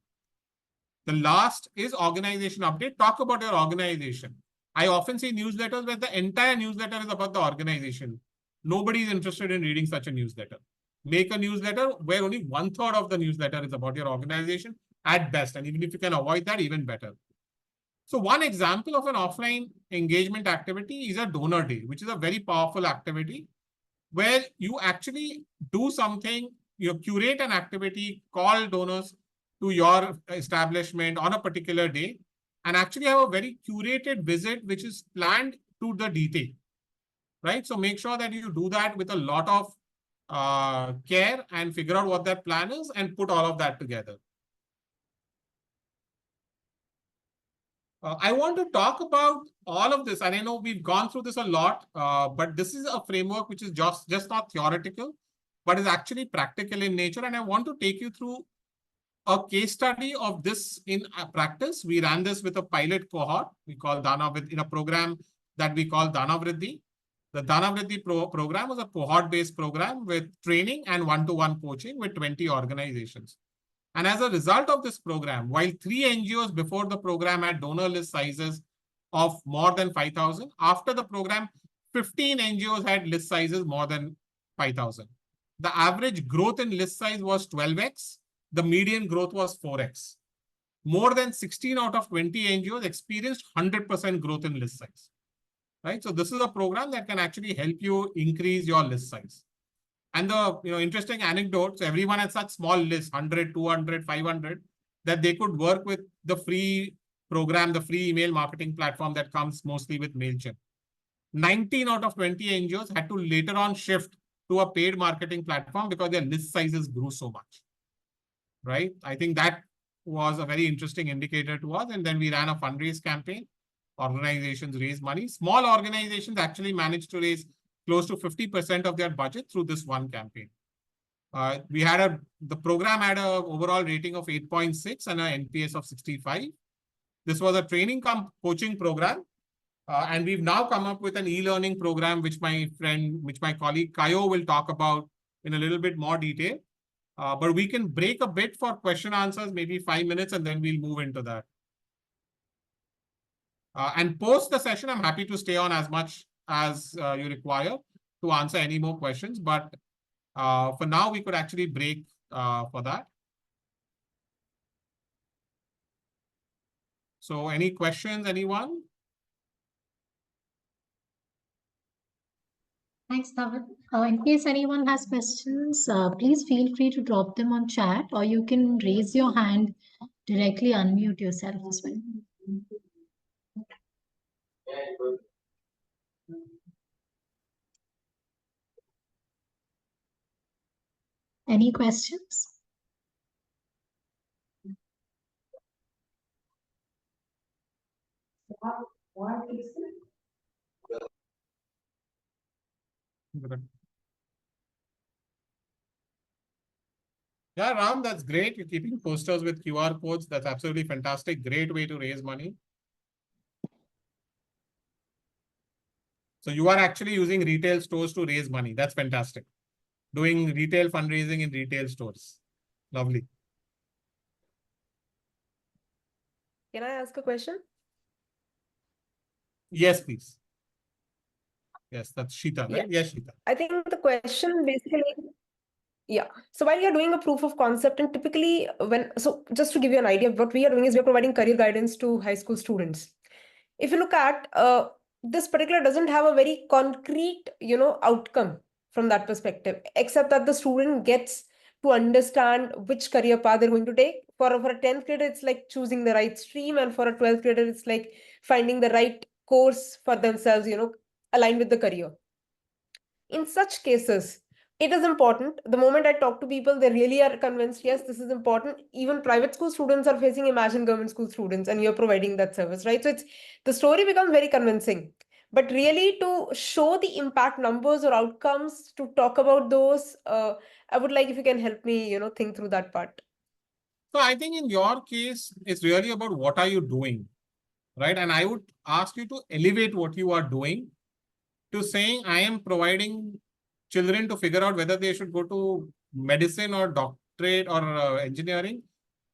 The last is organization update. Talk about your organization. I often see newsletters where the entire newsletter is about the organization. Nobody is interested in reading such a newsletter. Make a newsletter where only 1/3 of the newsletter is about your organization at best. And even if you can avoid that, even better. So one example of an offline engagement activity is a donor day, which is a very powerful activity where you actually do something, you curate an activity, call donors to your establishment on a particular day, and actually have a very curated visit, which is planned to the detail, right? So make sure that you do that with a lot of care and figure out what that plan is and put all of that together. I want to talk about all of this, and I know we've gone through this a lot, but this is a framework which is just not theoretical, but is actually practical in nature. And I want to take you through a case study of this in practice. We ran this with a pilot cohort we call in a program that we call Dhanavriddhi. The Dhanavriddhi program was a cohort-based program with training and one-to-one coaching with 20 organizations. And as a result of this program, while 3 NGOs before the program had donor list sizes of more than 5,000, after the program, 15 NGOs had list sizes more than 5,000. The average growth in list size was 12x. The median growth was 4x. More than 16 out of 20 NGOs experienced 100% growth in list size. Right? So this is a program that can actually help you increase your list size. And the interesting anecdote, so everyone had such small lists, 100, 200, 500, that they could work with the free program, the free email marketing platform that comes mostly with MailChimp. 19 out of 20 NGOs had to later on shift to a paid marketing platform because their list sizes grew so much. Right? I think that was a very interesting indicator to us. And then we ran a fundraise campaign. Organizations raised money. Small organizations actually managed to raise close to 50% of their budget through this one campaign. The program had a overall rating of 8.6 and an NPS of 65. This was a training coaching program. And we've now come up with an e-learning program, which my colleague Kayo will talk about in a little bit more detail. But we can break a bit for question answers, maybe 5 minutes, and then we'll move into that. And post the session, I'm happy to stay on as much as you require to answer any more questions. But for now, we could actually break for that. So any questions, anyone? Thanks, Dhaval. In case anyone has questions, please feel free to drop them on chat, or you can raise your hand, directly unmute yourself as well. Any questions? Yeah, Ram, that's great. You're keeping posters with QR codes. That's absolutely fantastic. Great way to raise money. So you are actually using retail stores to raise money. That's fantastic. Doing retail fundraising in retail stores. Lovely. Can I ask a question? Yes, please. Yes, that's Sheeta, right? Yes, Sheeta. I think the question basically, yeah. So while you're doing a proof of concept, and typically so just to give you an idea, what we are doing is we're providing career guidance to high school students. If you look at this particular doesn't have a very concrete, outcome from that perspective, except that the student gets to understand which career path they're going to take. For a 10th grader, it's like choosing the right stream, and for a 12th grader, it's like finding the right course for themselves, aligned with the career. In such cases, it is important. The moment I talk to people, they really are convinced, yes, this is important. Even private school students are facing, imagine government school students, and you're providing that service, right? So the story becomes very convincing. But really, to show the impact numbers or outcomes, to talk about those, I would like if you can help me, think through that part. So I think in your case, it's really about what are you doing, right? And I would ask you to elevate what you are doing to saying, I am providing children to figure out whether they should go to medicine or doctorate or engineering,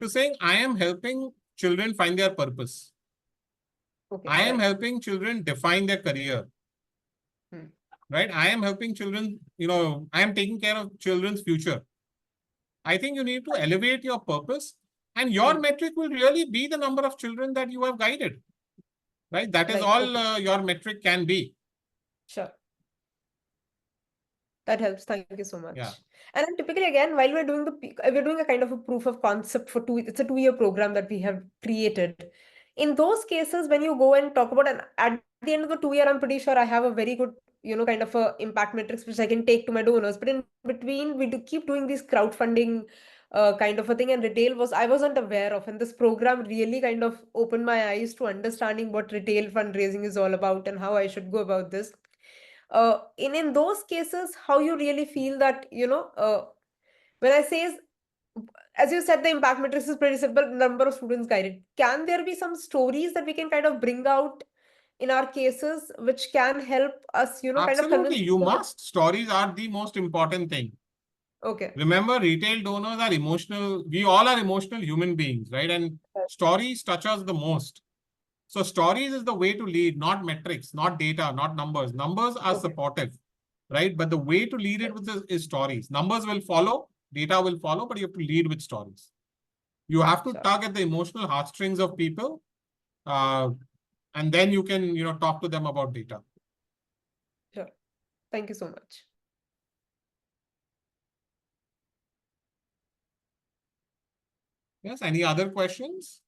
to saying, I am helping children find their purpose. Okay, I am helping children define their career. Right? I am helping children, I am taking care of children's future. I think you need to elevate your purpose, and your metric will really be the number of children that you have guided. Right? That is all your metric can be. Sure. That helps. Thank you so much. Yeah. And then typically, again, while we're doing a kind of a proof of concept for it's a 2-year program that we have created. In those cases, when you go and talk about, and at the end of the 2-year, I'm pretty sure I have a very good, kind of a impact matrix which I can take to my donors. But in between, we do keep doing these crowdfunding kind of a thing, and I wasn't aware of, and this program really kind of opened my eyes to understanding what retail fundraising is all about and how I should go about this. In those cases, how you really feel that, when I say, as you said, the impact matrix is pretty simple, number of students guided. Can there be some stories that we can kind of bring out in our cases, which can help us, kind of convince Absolutely, you people must. Stories are the most important thing. Okay. Remember, retail donors are emotional. We all are emotional human beings, right? And stories touch us the most. So stories is the way to lead, not metrics, not data, not numbers. Numbers are supportive, right? But the way to lead it with is stories. Numbers will follow, data will follow, but you have to lead with stories. You have to tug at the emotional heartstrings of people, and then you can, talk to them about data. Sure. Thank you so much. Yes, any other questions?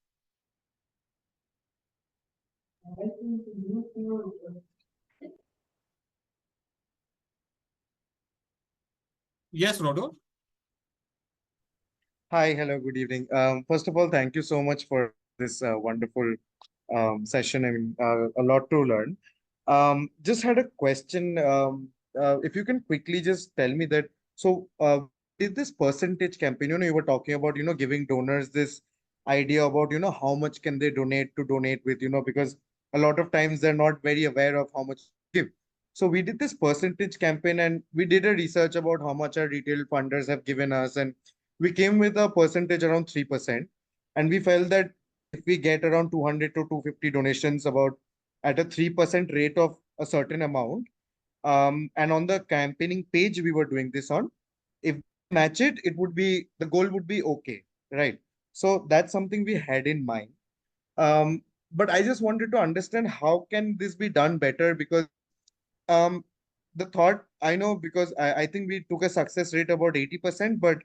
Yes, Rodo. Hi, hello, good evening. First of all, thank you so much for this wonderful session. I mean, a lot to learn. Just had a question. If you can quickly just tell me that, so did this percentage campaign. You were talking about, giving donors this idea about, how much can they donate with, because a lot of times they're not very aware of how much to give. So we did this percentage campaign and we did a research about how much our retail funders have given us. And we came with a percentage around 3%. And we felt that if we get around 200 to 250 donations about at a 3% rate of a certain amount, and on the campaigning page we were doing this on, if match it, the goal would be okay, right? So that's something we had in mind. But I just wanted to understand how can this be done better, because um, the thought I know, because I think we took a success rate about 80%, but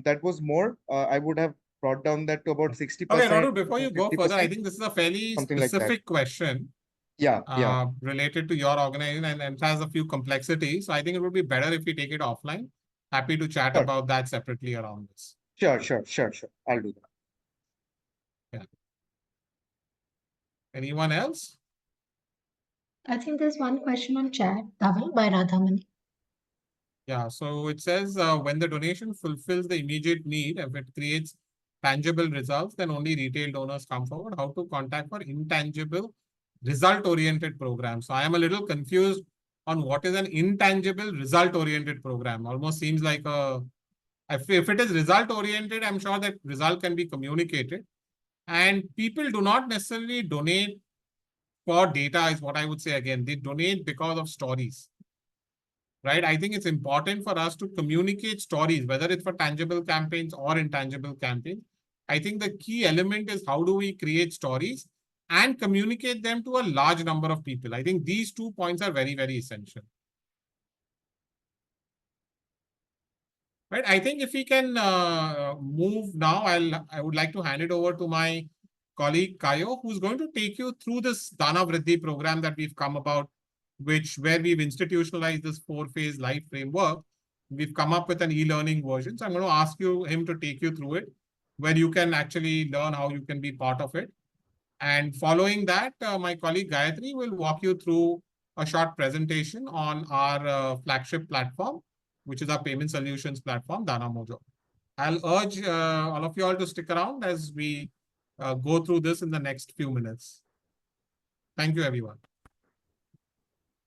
that was more. I would have brought down that to about Okay, 60%, Radu, before you go further, I 50%, think this is a fairly something like that. specific question Yeah. related to your organization and it has a few complexities. So I think it would be better if we take it offline. Happy to chat Sure. about that separately around this. Sure. I'll do that. Yeah. Anyone else? I think there's one question on chat, Dhaval, by Radhamani. Yeah, so it says when the donation fulfills the immediate need, if it creates tangible results, then only retail donors come forward. How to contact for intangible result-oriented programs? So I am a little confused on what is an intangible result-oriented program. Almost seems like if it is result-oriented, I'm sure that result can be communicated. And people do not necessarily donate for data is what I would say again. They donate because of stories. Right? I think it's important for us to communicate stories, whether it's for tangible campaigns or intangible campaigns. I think the key element is how do we create stories and communicate them to a large number of people. I think these 2 points are very, very essential. Right? I think if we can move now, I would like to hand it over to my colleague Kayo, who's going to take you through this Dana Vriddhi program that we've come about, where we've institutionalized this 4-phase life framework. We've come up with an e-learning version. So I'm going to ask him to take you through it, where you can actually learn how you can be part of it. And following that, my colleague Gayatri will walk you through a short presentation on our flagship platform, which is our payment solutions platform, danamojo. I'll urge all of you all to stick around as we go through this in the next few minutes. Thank you, everyone.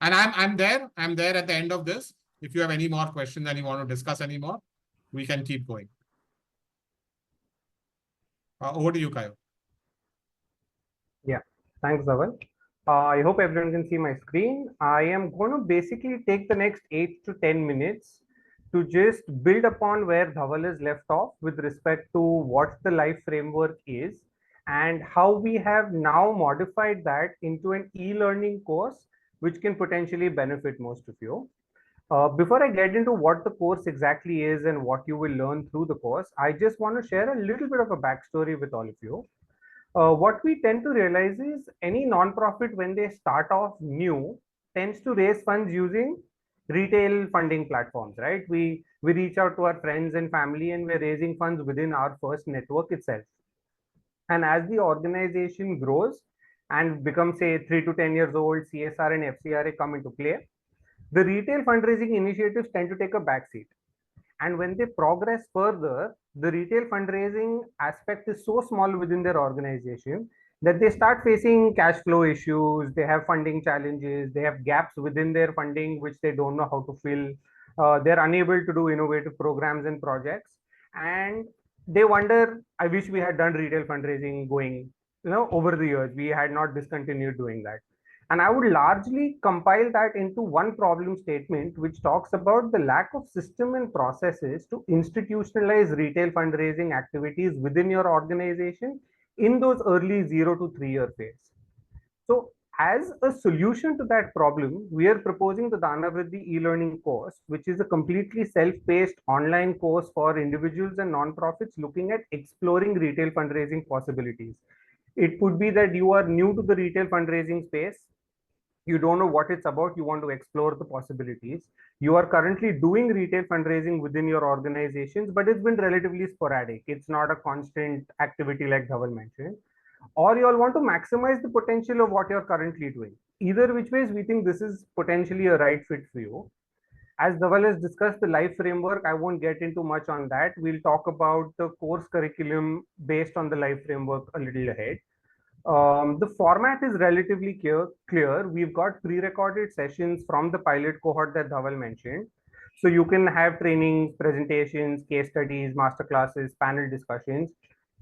And I'm there at the end of this. If you have any more questions and you want to discuss any more, we can keep going. Over to you, Kayo. Yeah, thanks, Dhaval. I hope everyone can see my screen. I am going to basically take the next 8 to 10 minutes to just build upon where Dhaval is left off with respect to what the life framework is and how we have now modified that into an e-learning course, which can potentially benefit most of you. Before I get into what the course exactly is and what you will learn through the course, I just want to share a little bit of a backstory with all of you. What we tend to realize is any nonprofit, when they start off new, tends to raise funds using retail funding platforms, right? We reach out to our friends and family and we're raising funds within our first network itself. And as the organization grows and becomes, say, 3 to 10 years old, CSR and FCRA come into play, the retail fundraising initiatives tend to take a backseat. And when they progress further, the retail fundraising aspect is so small within their organization that they start facing cash flow issues, they have funding challenges, they have gaps within their funding which they don't know how to fill. They're unable to do innovative programs and projects. And they wonder, I wish we had done retail fundraising going, over the years. We had not discontinued doing that. And I would largely compile that into one problem statement, which talks about the lack of system and processes to institutionalize retail fundraising activities within your organization in those early 0 to 3 year phase. So as a solution to that problem, we are proposing the Dana Vriddhi e-learning course, which is a completely self-paced online course for individuals and nonprofits looking at exploring retail fundraising possibilities. It could be that you are new to the retail fundraising space. You don't know what it's about, you want to explore the possibilities. You are currently doing retail fundraising within your organizations, but it's been relatively sporadic. It's not a constant activity like Dhaval mentioned. Or you all want to maximize the potential of what you're currently doing. Either which ways, we think this is potentially a right fit for you. As Dhaval has discussed the life framework, I won't get into much on that. We'll talk about the course curriculum based on the life framework a little ahead. The format is relatively clear. We've got pre-recorded sessions from the pilot cohort that Dhaval mentioned. So you can have trainings, presentations, case studies, masterclasses, panel discussions.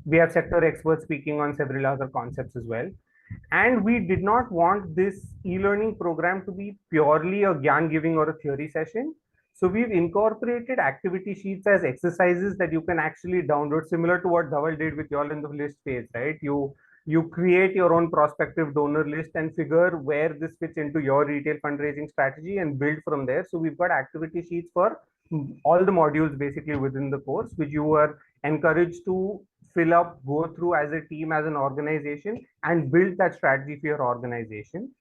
We have sector experts speaking on several other concepts as well. And we did not want this e-learning program to be purely a gyan giving or a theory session. So we've incorporated activity sheets as exercises that you can actually download, similar to what Dhaval did with y'all in the list phase, right? You create your own prospective donor list and figure where this fits into your retail fundraising strategy and build from there. So we've got activity sheets for all the modules basically within the course, which you are encouraged to fill up, go through as a team, as an organization, and build that strategy for your organization.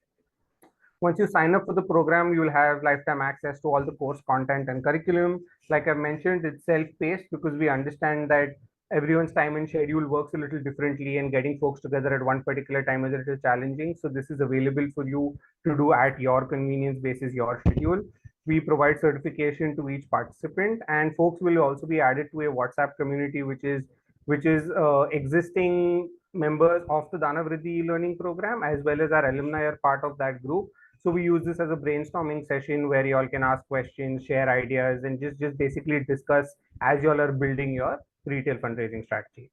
Once you sign up for the program, you will have lifetime access to all the course content and curriculum. Like I mentioned, it's self-paced because we understand that everyone's time and schedule works a little differently, and getting folks together at one particular time is a little challenging. So this is available for you to do at your convenience basis, your schedule. We provide certification to each participant, and folks will also be added to a WhatsApp community, which is existing members of the Danavriddhi learning program, as well as our alumni are part of that group. So we use this as a brainstorming session where you all can ask questions, share ideas, and just basically discuss as you all are building your retail fundraising strategy.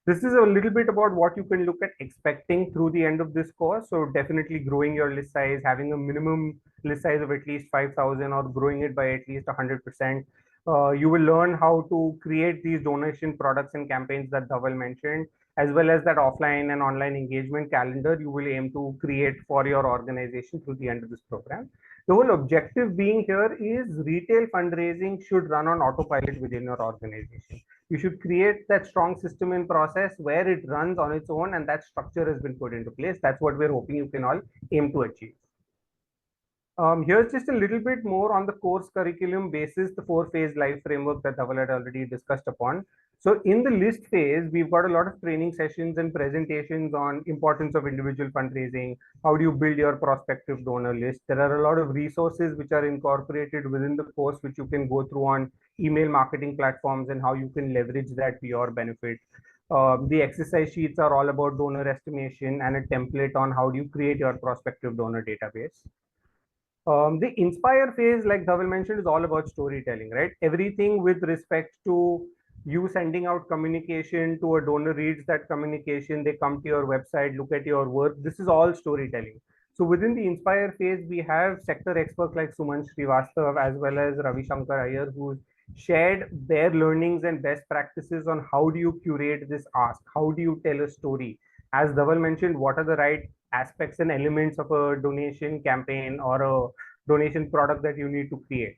This is a little bit about what you can look at expecting through the end of this course. So definitely growing your list size, having a minimum list size of at least 5,000 or growing it by at least 100%. You will learn how to create these donation products and campaigns that Dhaval mentioned, as well as that offline and online engagement calendar you will aim to create for your organization through the end of this program. The whole objective being here is retail fundraising should run on autopilot within your organization. You should create that strong system and process where it runs on its own, and that structure has been put into place. That's what we're hoping you can all aim to achieve. Here's just a little bit more on the course curriculum basis, the 4-phase life framework that Dhaval had already discussed upon. So in the list phase, we've got a lot of training sessions and presentations on importance of individual fundraising. How do you build your prospective donor list? There are a lot of resources which are incorporated within the course, which you can go through on email marketing platforms and how you can leverage that to your benefit. The exercise sheets are all about donor estimation and a template on how do you create your prospective donor database. The inspire phase, like Dhaval mentioned, is all about storytelling, right? Everything with respect to you sending out communication to a donor, reads that communication, they come to your website, look at your work. This is all storytelling. So within the inspire phase, we have sector experts like Suman Srivastav as well as Ravi Shankar Iyer, who shared their learnings and best practices on how do you curate this ask, how do you tell a story. As Dhaval mentioned, what are the right aspects and elements of a donation campaign or a donation product that you need to create.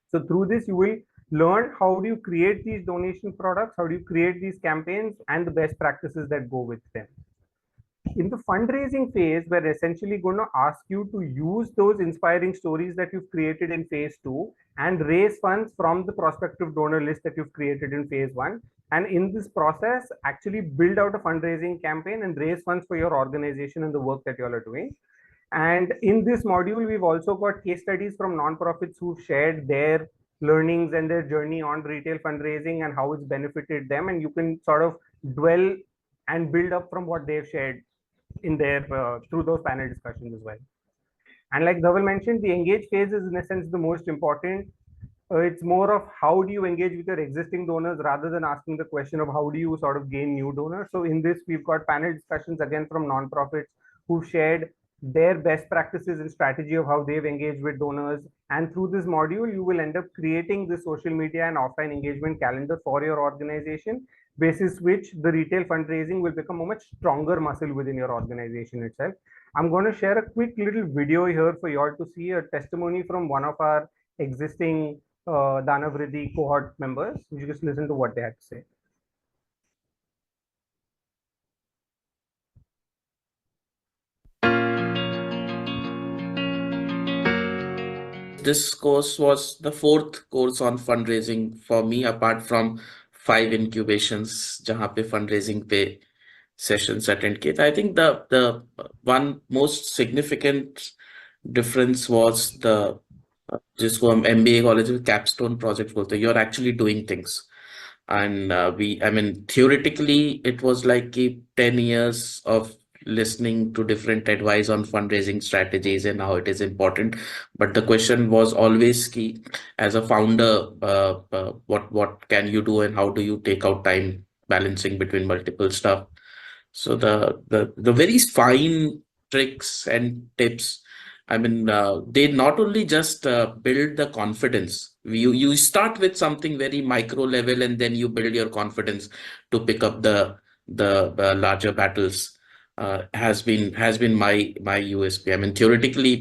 So through this, you will learn how do you create these donation products, how do you create these campaigns, and the best practices that go with them. In the fundraising phase, we're essentially going to ask you to use those inspiring stories that you've created in phase 2 and raise funds from the prospective donor list that you've created in phase 1. And in this process, actually build out a fundraising campaign and raise funds for your organization and the work that you all are doing. And in this module, we've also got case studies from nonprofits who've shared their learnings and their journey on retail fundraising and how it's benefited them. And you can sort of dwell and build up from what they've shared in their through those panel discussions as well. And like Dhaval mentioned, the engage phase is in a sense the most important. It's more of how do you engage with your existing donors rather than asking the question of how do you sort of gain new donors. So in this, we've got panel discussions again from nonprofits who shared their best practices and strategy of how they've engaged with donors. And through this module, you will end up creating the social media and offline engagement calendar for your organization, basis which the retail fundraising will become a much stronger muscle within your organization itself. I'm going to share a quick little video here for you all to see a testimony from one of our existing Danavriddhi cohort members. You just listen to what they had to say. This course was the 4th course on fundraising for me, apart from 5 incubations jahan pe fundraising pe sessions attend kiye. I think the one most significant difference was the जिसको हम MBA college में capstone project बोलते हैं, you are actually doing things. And theoretically, it was like 10 years of listening to different advice on fundraising strategies and how it is important. But the question was always key as a founder, what can you do and how do you take out time balancing between multiple stuff? So the very fine tricks and tips, they not only just build the confidence. You start with something very micro level, and then you build your confidence to pick up the larger battles. Has been my USP. Theoretically,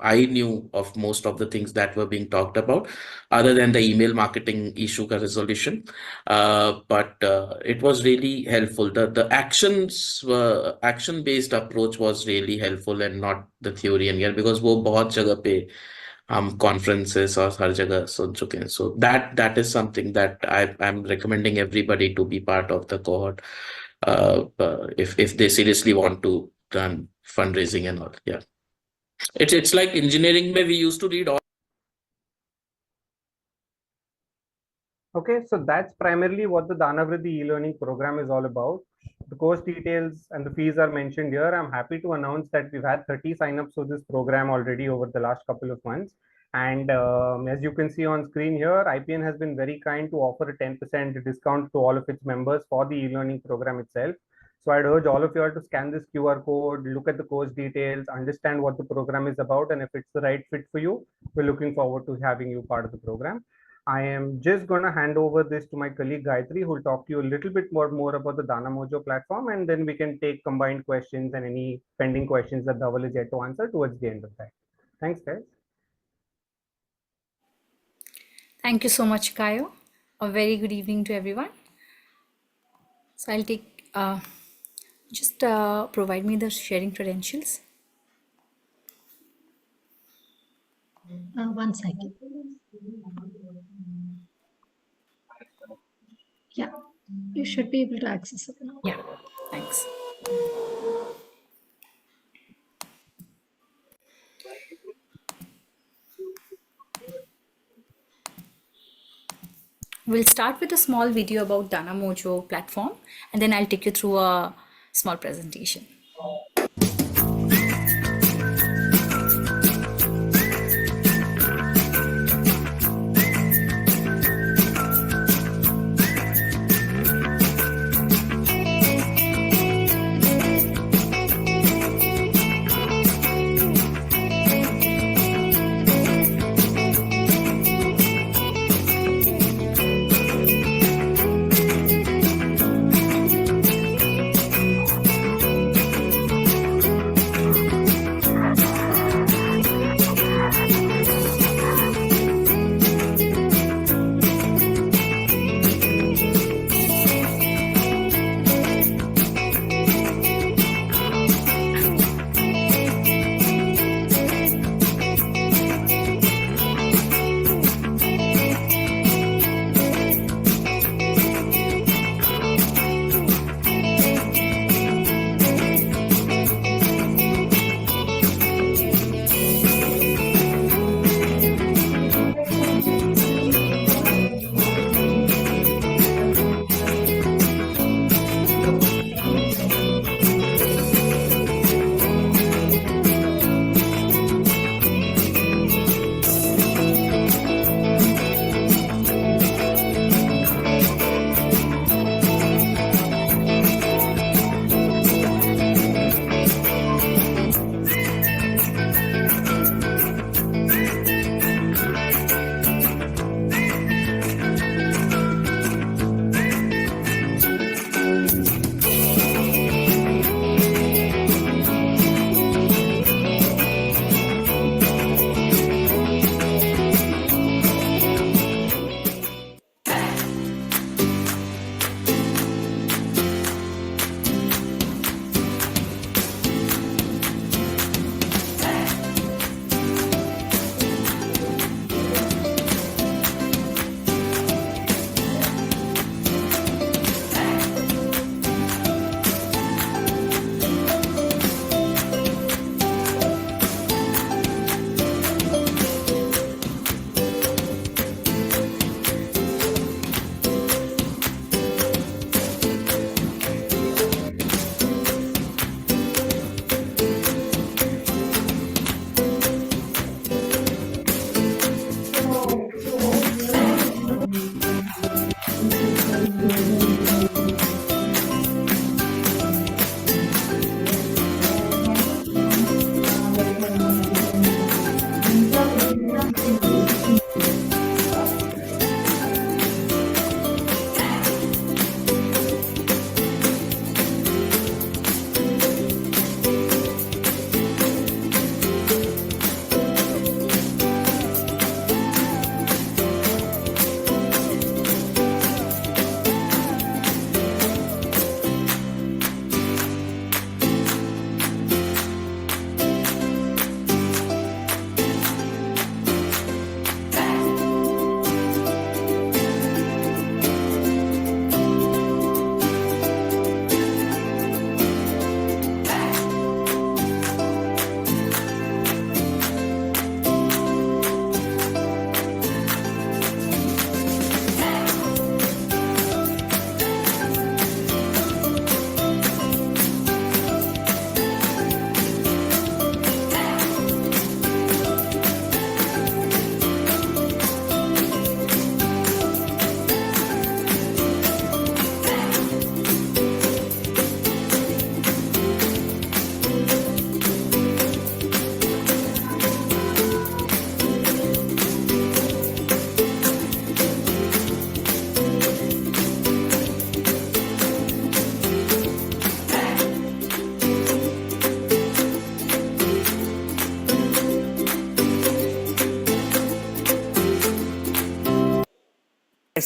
I knew of most of the things that were being talked about, other than the email marketing issue ka resolution. But it was really helpful. The action based approach was really helpful, and not the theory and because वो बहुत जगह पे हम conferences और हर जगह सुन चुके हैं. So that is something that I'm recommending everybody to be part of the cohort if they seriously want to run fundraising and all. Yeah, it's like engineering where we used to read all. Okay, so that's primarily what the Danavriddhi e-learning program is all about. The course details and the fees are mentioned here. I'm happy to announce that we've had 30 signups for this program already over the last couple of months. And as you can see on screen here, IPN has been very kind to offer a 10% discount to all of its members for the e-learning program itself. So I'd urge all of you all to scan this QR code, look at the course details, understand what the program is about, and if it's the right fit for you, we're looking forward to having you part of the program. I am just going to hand over this to my colleague Gayatri, who will talk to you a little bit more about the danamojo platform, and then we can take combined questions and any pending questions that Dhaval is yet to answer towards the end of that. Thanks, guys. Thank you so much, Kayo. A very good evening to everyone. So I'll take, just provide me the sharing credentials. 1 second. Yeah, you should be able to access it now. Yeah, thanks. We'll start with a small video about danamojo platform, and then I'll take you through a small presentation.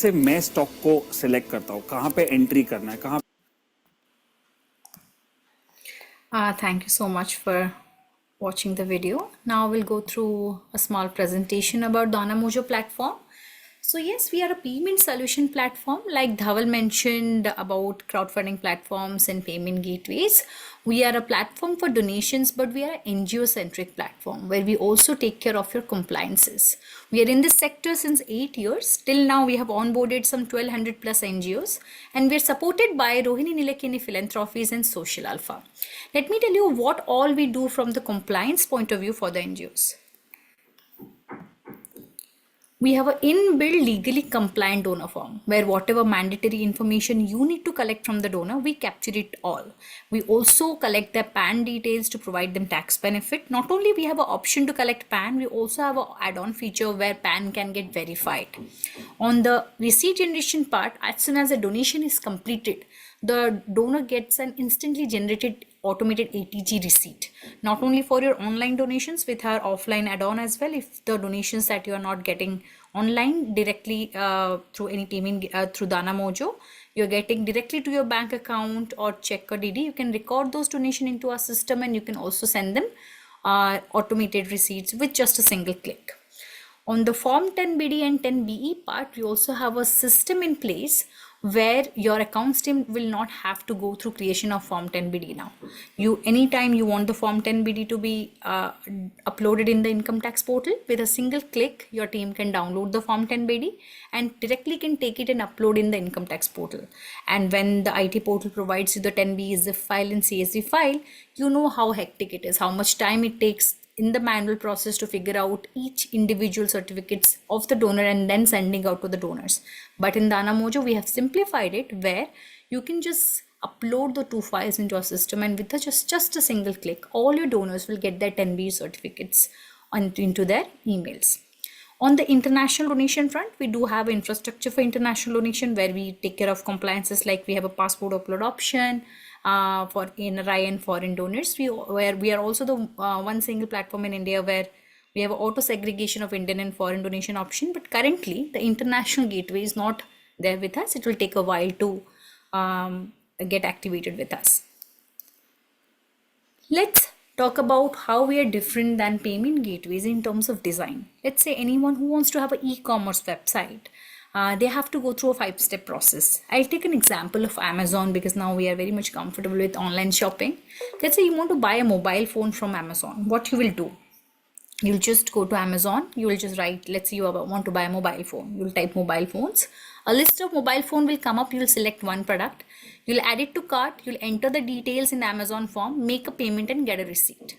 कैसे मैं stock को select करता हूँ, कहाँ पे entry करना है, कहाँ Thank you so much for watching the video. Now we'll go through a small presentation about danamojo platform. So yes, we are a payment solution platform. Like Dhaval mentioned about crowdfunding platforms and payment gateways. We are a platform for donations, but we are an NGO-centric platform where we also take care of your compliances. We are in this sector since 8 years. Till now, we have onboarded some 1200 plus NGOs, and we are supported by Rohini Nilekini Philanthropies and Social Alpha. Let me tell you what all we do from the compliance point of view for the NGOs. We have an inbuilt legally compliant donor form where whatever mandatory information you need to collect from the donor, we capture it all. We also collect their PAN details to provide them tax benefit. Not only we have an option to collect PAN, we also have an add-on feature where PAN can get verified. On the receipt generation part, as soon as a donation is completed, the donor gets an instantly generated automated ATG receipt, not only for your online donations, with our offline add-on as well. If the donations that you are not getting online directly through any payment through danamojo, you're getting directly to your bank account or check or DD, you can record those donations into our system, and you can also send them automated receipts with just a single click. On the Form 10BD and 10BE part, we also have a system in place where your accounts team will not have to go through creation of Form 10BD now. Anytime you want the Form 10BD to be uploaded in the income tax portal, with a single click, your team can download the Form 10BD and directly can take it and upload in the income tax portal. And when the IT portal provides you the 10BE zip file and CSV file, you know how hectic it is, how much time it takes in the manual process to figure out each individual certificates of the donor and then sending out to the donors. But in danamojo, we have simplified it where you can just upload the 2 files into our system, and with just a single click, all your donors will get their 10B certificates into their emails. On the international donation front, we do have infrastructure for international donation where we take care of compliances, like we have a passport upload option for NRI and foreign donors. We are also the one single platform in India where we have auto segregation of Indian and foreign donation option. But currently, the international gateway is not there with us. It will take a while to get activated with us. Let's talk about how we are different than payment gateways in terms of design. Let's say anyone who wants to have an e-commerce website, they have to go through a 5-step process. I'll take an example of Amazon because now we are very much comfortable with online shopping. Let's say you want to buy a mobile phone from Amazon. What you will do? You'll just go to Amazon. You will just write, let's say you want to buy a mobile phone. You'll type mobile phones. A list of mobile phone will come up. You'll select one product. You'll add it to cart. You'll enter the details in the Amazon form, make a payment and get a receipt,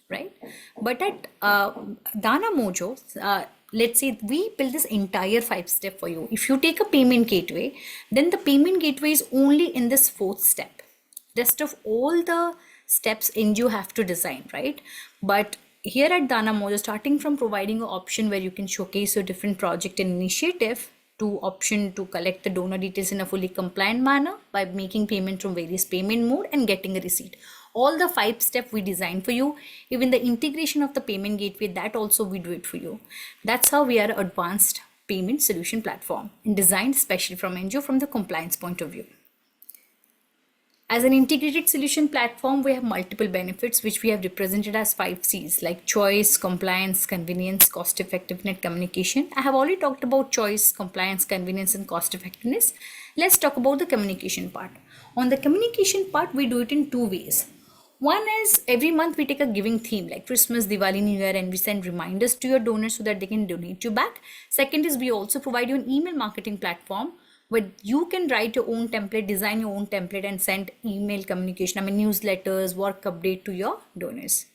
right? But at danamojo, let's say we build this entire 5-step for you. If you take a payment gateway, then the payment gateway is only in this 4th step. Rest of all the steps NGO have to design, right? But here at danamojo, starting from providing an option where you can showcase your different project and initiative, to option to collect the donor details in a fully compliant manner by making payment from various payment mode and getting a receipt. All the 5 steps we design for you. Even the integration of the payment gateway, that also we do it for you. That's how we are an advanced payment solution platform and designed especially from NGO from the compliance point of view. As an integrated solution platform, we have multiple benefits which we have represented as 5 C's, like choice, compliance, convenience, cost effectiveness, communication. I have already talked about choice, compliance, convenience, and cost effectiveness. Let's talk about the communication part. On the communication part, we do it in 2 ways. One is every month we take a giving theme like Christmas, Diwali, New Year, and we send reminders to your donors so that they can donate you back. Second is we also provide you an email marketing platform where you can write your own template, design your own template, and send email communication, newsletters, work update to your donors.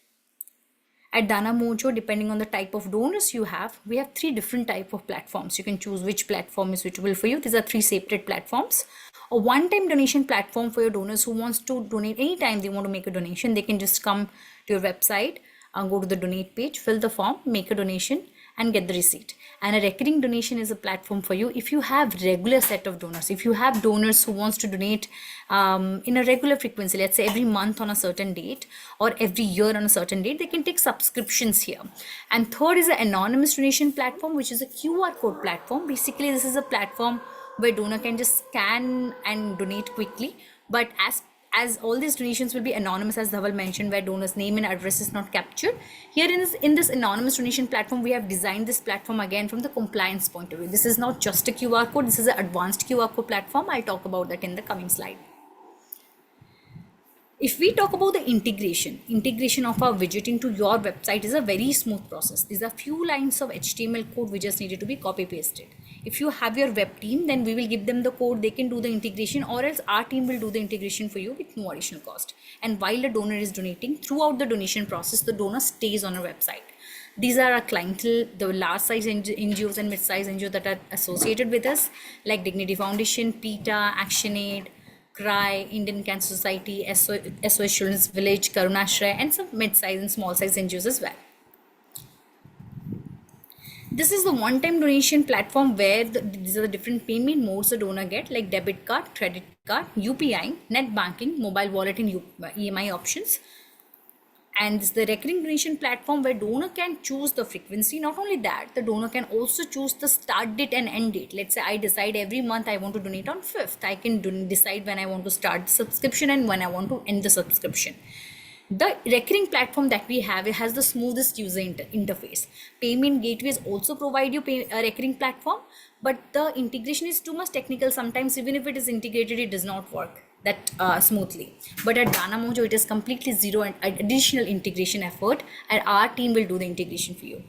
At danamojo, depending on the type of donors you have, we have 3 different type of platforms. You can choose which platform is suitable for you. These are 3 separate platforms. A one-time donation platform for your donors who wants to donate anytime they want to make a donation. They can just come to your website and go to the donate page, fill the form, make a donation, and get the receipt. And a recurring donation is a platform for you if you have regular set of donors. If you have donors who wants to donate in a regular frequency, let's say every month on a certain date or every year on a certain date, they can take subscriptions here. And third is an anonymous donation platform, which is a QR code platform. Basically, this is a platform where donor can just scan and donate quickly. But as all these donations will be anonymous, as Dhaval mentioned, where donor's name and address is not captured. Here in this anonymous donation platform, we have designed this platform again from the compliance point of view. This is not just a QR code, this is an advanced QR code platform. I'll talk about that in the coming slide. If we talk about the integration of our widget into your website is a very smooth process. These are few lines of HTML code which just needed to be copy pasted. If you have your web team, then we will give them the code, they can do the integration, or else our team will do the integration for you with no additional cost. And while the donor is donating, throughout the donation process, the donor stays on our website. These are our clientele, the large size NGOs and mid-size NGOs that are associated with us, like Dignity Foundation, PETA, ActionAid, CRY, Indian Cancer Society, SOS Children's Village, Karunashray, and some mid-size and small-size NGOs as well. This is the one-time donation platform where these are the different payment modes the donor get, like debit card, credit card, UPI, net banking, mobile wallet, and EMI options. And this is the recurring donation platform where donor can choose the frequency. Not only that, the donor can also choose the start date and end date. Let's say I decide every month I want to donate on 5th. I can decide when I want to start the subscription and when I want to end the subscription. The recurring platform that we have, it has the smoothest user interface. Payment gateways also provide you a recurring platform, but the integration is too much technical. Sometimes even if it is integrated, it does not work that smoothly. But at danamojo, it is completely zero and additional integration effort, and our team will do the integration for you.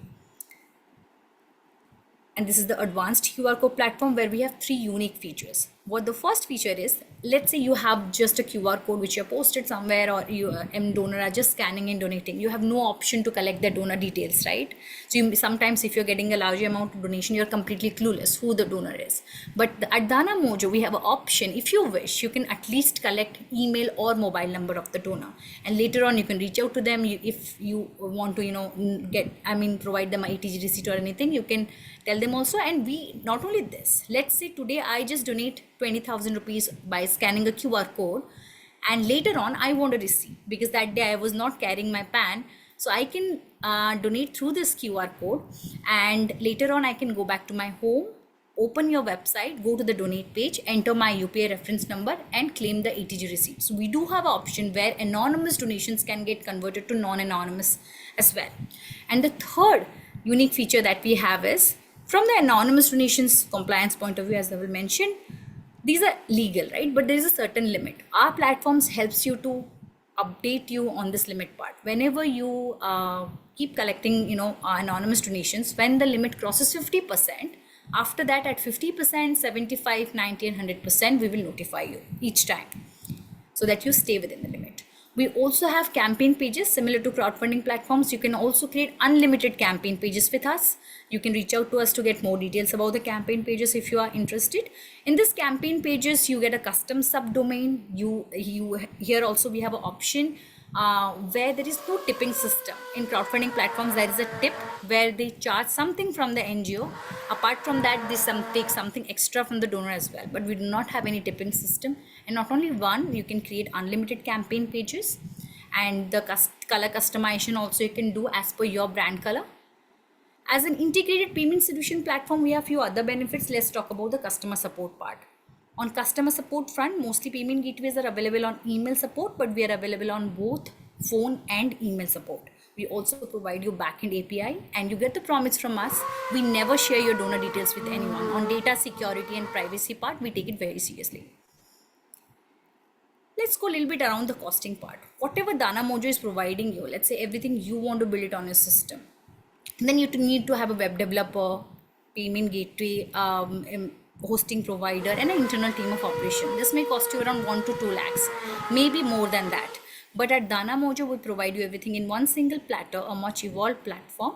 And this is the advanced QR code platform where we have 3 unique features. What the first feature is, let's say you have just a QR code which you posted somewhere, or you donor are just scanning and donating. You have no option to collect the donor details, right? So sometimes if you're getting a larger amount of donation, you're completely clueless who the donor is. But at danamojo, we have an option. If you wish, you can at least collect email or mobile number of the donor, and later on you can reach out to them. If you want to provide them a ETG receipt or anything, you can tell them also. And we not only this, let's say today I just donate 20,000 rupees by scanning a QR code, and later on I want a receipt because that day I was not carrying my PAN. So I can donate through this QR code, and later on I can go back to my home, open your website, go to the donate page, enter my UPI reference number and claim the ETG receipt. So we do have an option where anonymous donations can get converted to non-anonymous as well. And the third unique feature that we have is, from the anonymous donations compliance point of view, as Dhaval mentioned, these are legal, right? But there is a certain limit. Our platforms helps you to update you on this limit part. Whenever you keep collecting, anonymous donations, when the limit crosses 50%, after that at 50%, 75, 90, and 100%, we will notify you each time so that you stay within the limit. We also have campaign pages similar to crowdfunding platforms. You can also create unlimited campaign pages with us. You can reach out to us to get more details about the campaign pages if you are interested. In this campaign pages, you get a custom subdomain. Here also we have an option where there is no tipping system. In crowdfunding platforms, there is a tip where they charge something from the NGO. Apart from that, they take something extra from the donor as well. But we do not have any tipping system. And not only one, you can create unlimited campaign pages, and the color customization also you can do as per your brand color. As an integrated payment solution platform, we have few other benefits. Let's talk about the customer support part. On customer support front, mostly payment gateways are available on email support, but we are available on both phone and email support. We also provide you backend API, and you get the promise from us. We never share your donor details with anyone. On data security and privacy part, we take it very seriously. Let's go a little bit around the costing part. Whatever danamojo is providing you, let's say everything you want to build it on your system. Then you need to have a web developer, payment gateway, hosting provider, and an internal team of operation. This may cost you around 1 to 2 lakhs, maybe more than that. But at danamojo, we provide you everything in one single platter, a much evolved platform,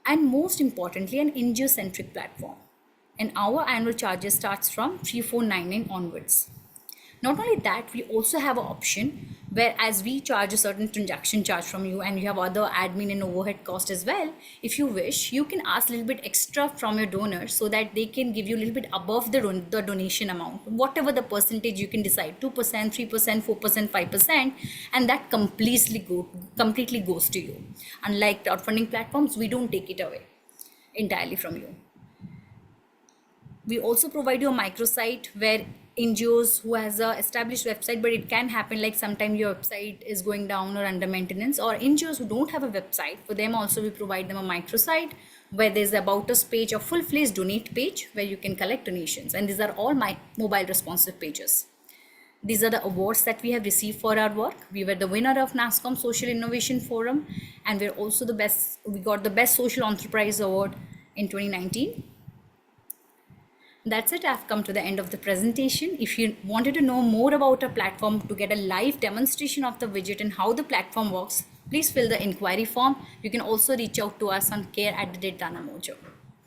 and most importantly, an NGO-centric platform. And our annual charges starts from 3499 onwards. Not only that, we also have an option where, as we charge a certain transaction charge from you, and you have other admin and overhead cost as well, if you wish, you can ask a little bit extra from your donor so that they can give you a little bit above the donation amount, whatever the percentage you can decide, 2%, 3%, 4%, 5%, and that completely goes to you. Unlike crowdfunding platforms, we don't take it away entirely from you. We also provide you a microsite where NGOs who has a established website, but it can happen like sometimes your website is going down or under maintenance, or NGOs who don't have a website, for them also we provide them a microsite where there's about us page, a full-fledged donate page where you can collect donations, and these are all my mobile responsive pages. These are the awards that we have received for our work. We were the winner of NASSCOM Social Innovation Forum, and we're also the best, we got the Best Social Enterprise Award in 2019. That's it. I've come to the end of the presentation. If you wanted to know more about our platform to get a live demonstration of the widget and how the platform works, please fill the inquiry form. You can also reach out to us on care@danamojo.